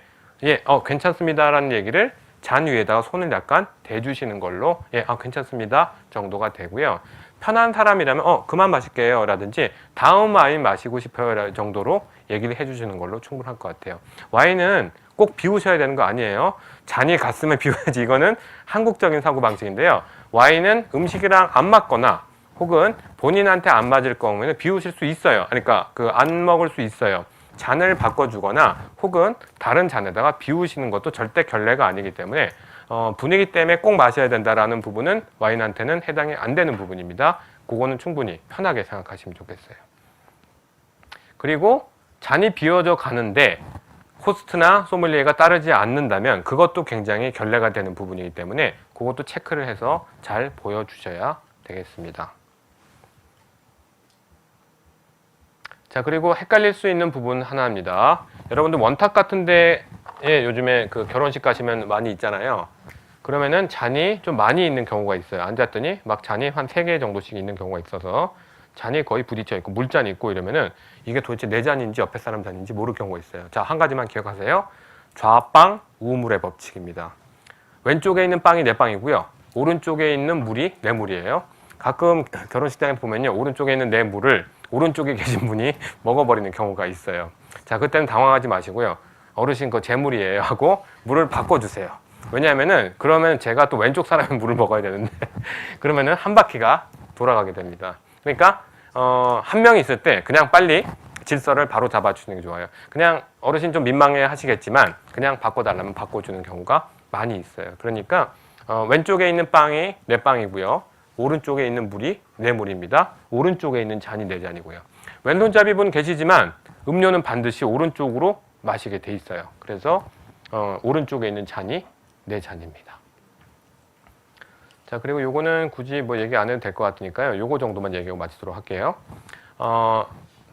괜찮습니다 라는 얘기를 잔 위에다가 손을 약간 대주시는 걸로 괜찮습니다 정도가 되고요. 편한 사람이라면 그만 마실게요 라든지 다음 와인 마시고 싶어요 정도로 얘기를 해주시는 걸로 충분할 것 같아요. 와인은 꼭 비우셔야 되는 거 아니에요. 잔이 갔으면 비워야지. 이거는 한국적인 사고방식인데요. 와인은 음식이랑 안 맞거나 혹은 본인한테 안 맞을 경우에는 비우실 수 있어요. 그러니까 안 먹을 수 있어요. 잔을 바꿔주거나 혹은 다른 잔에다가 비우시는 것도 절대 결례가 아니기 때문에 분위기 때문에 꼭 마셔야 된다라는 부분은 와인한테는 해당이 안 되는 부분입니다. 그거는 충분히 편하게 생각하시면 좋겠어요. 그리고 잔이 비워져 가는데 호스트나 소믈리에가 따르지 않는다면 그것도 굉장히 결례가 되는 부분이기 때문에 그것도 체크를 해서 잘 보여주셔야 되겠습니다. 자, 그리고 헷갈릴 수 있는 부분 하나입니다. 여러분들 원탁 같은 데에 요즘에 결혼식 가시면 많이 있잖아요. 그러면은 잔이 좀 많이 있는 경우가 있어요. 앉았더니 막 잔이 한 3개 정도씩 있는 경우가 있어서 잔이 거의 부딪혀 있고 물잔이 있고 이러면은 이게 도대체 내 잔인지 옆에 사람 잔인지 모를 경우가 있어요. 자, 한 가지만 기억하세요. 좌빵 우물의 법칙입니다. 왼쪽에 있는 빵이 내 빵이고요. 오른쪽에 있는 물이 내 물이에요. 가끔 결혼식장에 보면요. 오른쪽에 있는 내 물을 오른쪽에 계신 분이 먹어버리는 경우가 있어요. 자, 그때는 당황하지 마시고요. 어르신 그거 제 물이에요 하고 물을 바꿔주세요. 왜냐하면은 그러면 제가 또 왼쪽 사람의 물을 먹어야 되는데 그러면은 한 바퀴가 돌아가게 됩니다. 그러니까 한 명이 있을 때 그냥 빨리 질서를 바로 잡아주는 게 좋아요. 그냥 어르신 좀 민망해 하시겠지만 그냥 바꿔달라면 바꿔주는 경우가 많이 있어요. 그러니까 왼쪽에 있는 빵이 내 빵이고요. 오른쪽에 있는 물이 내 물입니다. 오른쪽에 있는 잔이 내 잔이고요. 왼손잡이분 계시지만 음료는 반드시 오른쪽으로 마시게 돼 있어요. 그래서 오른쪽에 있는 잔이 내 잔입니다. 자, 그리고 요거는 굳이 뭐 얘기 안 해도 될 것 같으니까요. 요거 정도만 얘기하고 마치도록 할게요.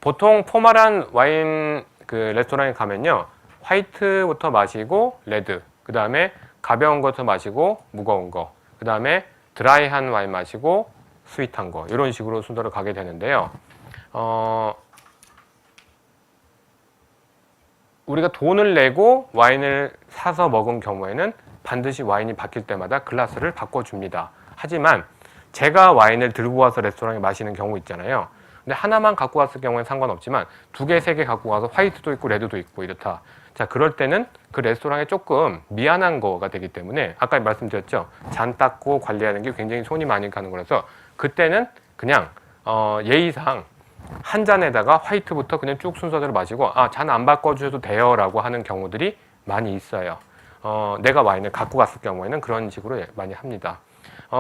보통 포멀한 와인 레스토랑에 가면요. 화이트부터 마시고 레드, 그 다음에 가벼운 것부터 마시고 무거운 거, 그 다음에 드라이한 와인 마시고 스윗한 거 이런 식으로 순서를 가게 되는데요. 우리가 돈을 내고 와인을 사서 먹은 경우에는 반드시 와인이 바뀔 때마다 글라스를 바꿔줍니다. 하지만 제가 와인을 들고 와서 레스토랑에 마시는 경우 있잖아요. 근데 하나만 갖고 왔을 경우에는 상관없지만 2개, 3개 갖고 와서 화이트도 있고 레드도 있고 이렇다. 자, 그럴 때는 그 레스토랑에 조금 미안한 거가 되기 때문에 아까 말씀드렸죠. 잔 닦고 관리하는 게 굉장히 손이 많이 가는 거라서 그때는 그냥 예의상 한 잔에다가 화이트부터 그냥 쭉 순서대로 마시고 잔 안 바꿔주셔도 돼요 라고 하는 경우들이 많이 있어요. 내가 와인을 갖고 갔을 경우에는 그런 식으로 많이 합니다.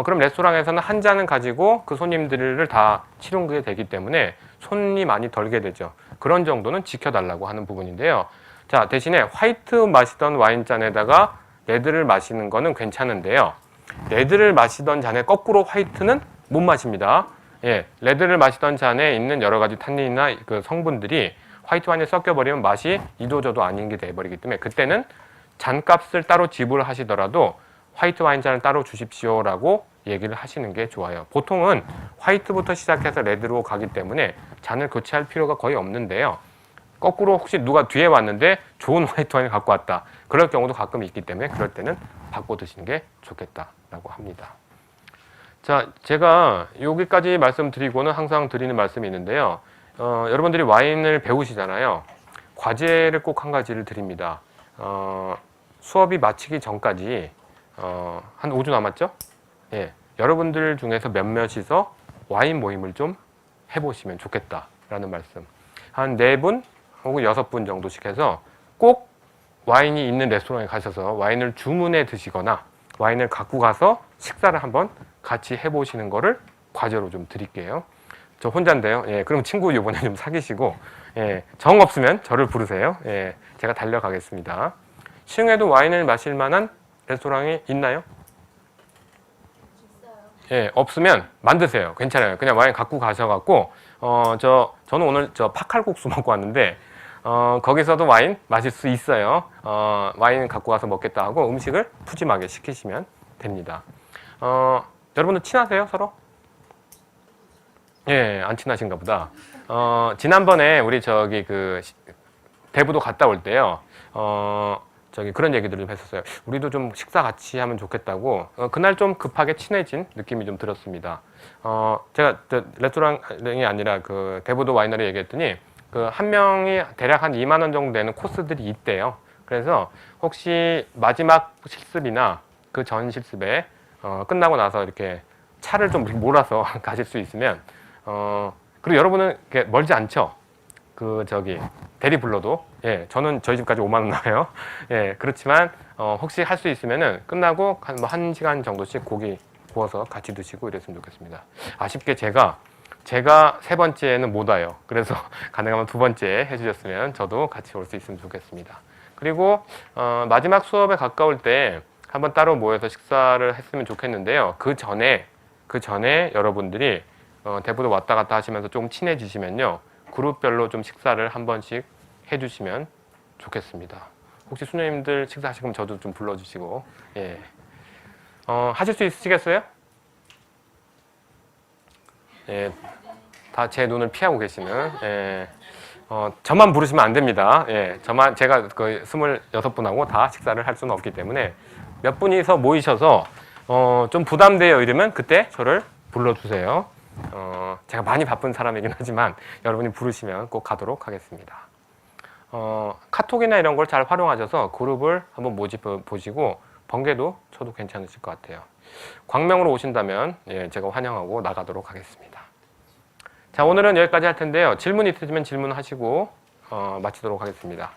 그럼 레스토랑에서는 한 잔은 가지고 그 손님들을 다 치르게 되기 때문에 손이 많이 덜게 되죠. 그런 정도는 지켜달라고 하는 부분인데요. 자, 대신에 화이트 마시던 와인잔에다가 레드를 마시는 거는 괜찮은데요. 레드를 마시던 잔에 거꾸로 화이트는 못 마십니다. 예, 레드를 마시던 잔에 있는 여러 가지 탄닌이나 그 성분들이 화이트 와인에 섞여버리면 맛이 이도저도 아닌 게 돼버리기 때문에 그때는 잔값을 따로 지불하시더라도 화이트 와인 잔을 따로 주십시오라고 얘기를 하시는 게 좋아요. 보통은 화이트부터 시작해서 레드로 가기 때문에 잔을 교체할 필요가 거의 없는데요. 거꾸로 혹시 누가 뒤에 왔는데 좋은 화이트 와인을 갖고 왔다. 그럴 경우도 가끔 있기 때문에 그럴 때는 바꿔 드시는 게 좋겠다라고 합니다. 자, 제가 여기까지 말씀드리고는 항상 드리는 말씀이 있는데요. 여러분들이 와인을 배우시잖아요. 과제를 꼭 한 가지를 드립니다. 수업이 마치기 전까지 한 5주 남았죠? 예, 여러분들 중에서 몇몇이서 와인 모임을 좀 해보시면 좋겠다라는 말씀. 한 4분 혹은 6분 정도씩 해서 꼭 와인이 있는 레스토랑에 가셔서 와인을 주문해 드시거나 와인을 갖고 가서 식사를 한번 같이 해보시는 거를 과제로 좀 드릴게요. 저 혼자인데요. 예, 그럼 친구 이번에 좀 사귀시고, 예, 정 없으면 저를 부르세요. 예, 제가 달려가겠습니다. 층에도 와인을 마실 만한 레스토랑이 있나요? 예, 없으면 만드세요. 괜찮아요. 그냥 와인 갖고 가셔갖고, 저는 오늘 저 팥칼국수 먹고 왔는데, 거기서도 와인 마실 수 있어요. 와인 갖고 가서 먹겠다 하고 음식을 푸짐하게 시키시면 됩니다. 여러분들 친하세요, 서로? 예, 안 친하신가 보다. 지난번에 우리 저기 대부도 갔다 올 때요. 저기 그런 얘기들을 좀 했었어요. 우리도 좀 식사 같이 하면 좋겠다고. 그날 좀 급하게 친해진 느낌이 좀 들었습니다. 제가 레스토랑이 아니라 대부도 와이너리 얘기했더니 한 명이 대략 한 2만 원 정도 되는 코스들이 있대요. 그래서 혹시 마지막 실습이나 그 전 실습에 끝나고 나서 이렇게 차를 좀 몰아서 가실 수 있으면 그리고 여러분은 멀지 않죠? 대리 불러도, 예, 저는 저희 집까지 5만 원 나와요. 예, 그렇지만, 혹시 할 수 있으면은 끝나고 한 1시간 정도씩 고기 구워서 같이 드시고 이랬으면 좋겠습니다. 아쉽게 제가 3번째는 못 와요. 그래서 가능하면 2번째 해주셨으면 저도 같이 올 수 있으면 좋겠습니다. 그리고, 마지막 수업에 가까울 때 한번 따로 모여서 식사를 했으면 좋겠는데요. 그 전에 여러분들이 대부도 왔다 갔다 하시면서 조금 친해지시면요. 그룹별로 좀 식사를 한 번씩 해주시면 좋겠습니다. 혹시 수녀님들 식사하시면 저도 좀 불러주시고, 예. 하실 수 있으시겠어요? 예. 다 제 눈을 피하고 계시는, 예. 저만 부르시면 안 됩니다. 예. 제가 26분하고 다 식사를 할 수는 없기 때문에 몇 분이서 모이셔서, 좀 부담돼요 이러면 그때 저를 불러주세요. 제가 많이 바쁜 사람이긴 하지만 여러분이 부르시면 꼭 가도록 하겠습니다. 카톡이나 이런 걸 잘 활용하셔서 그룹을 한번 모집해 보시고 번개도 쳐도 괜찮으실 것 같아요. 광명으로 오신다면 예, 제가 환영하고 나가도록 하겠습니다. 자, 오늘은 여기까지 할 텐데요. 질문 있으시면 질문하시고 마치도록 하겠습니다.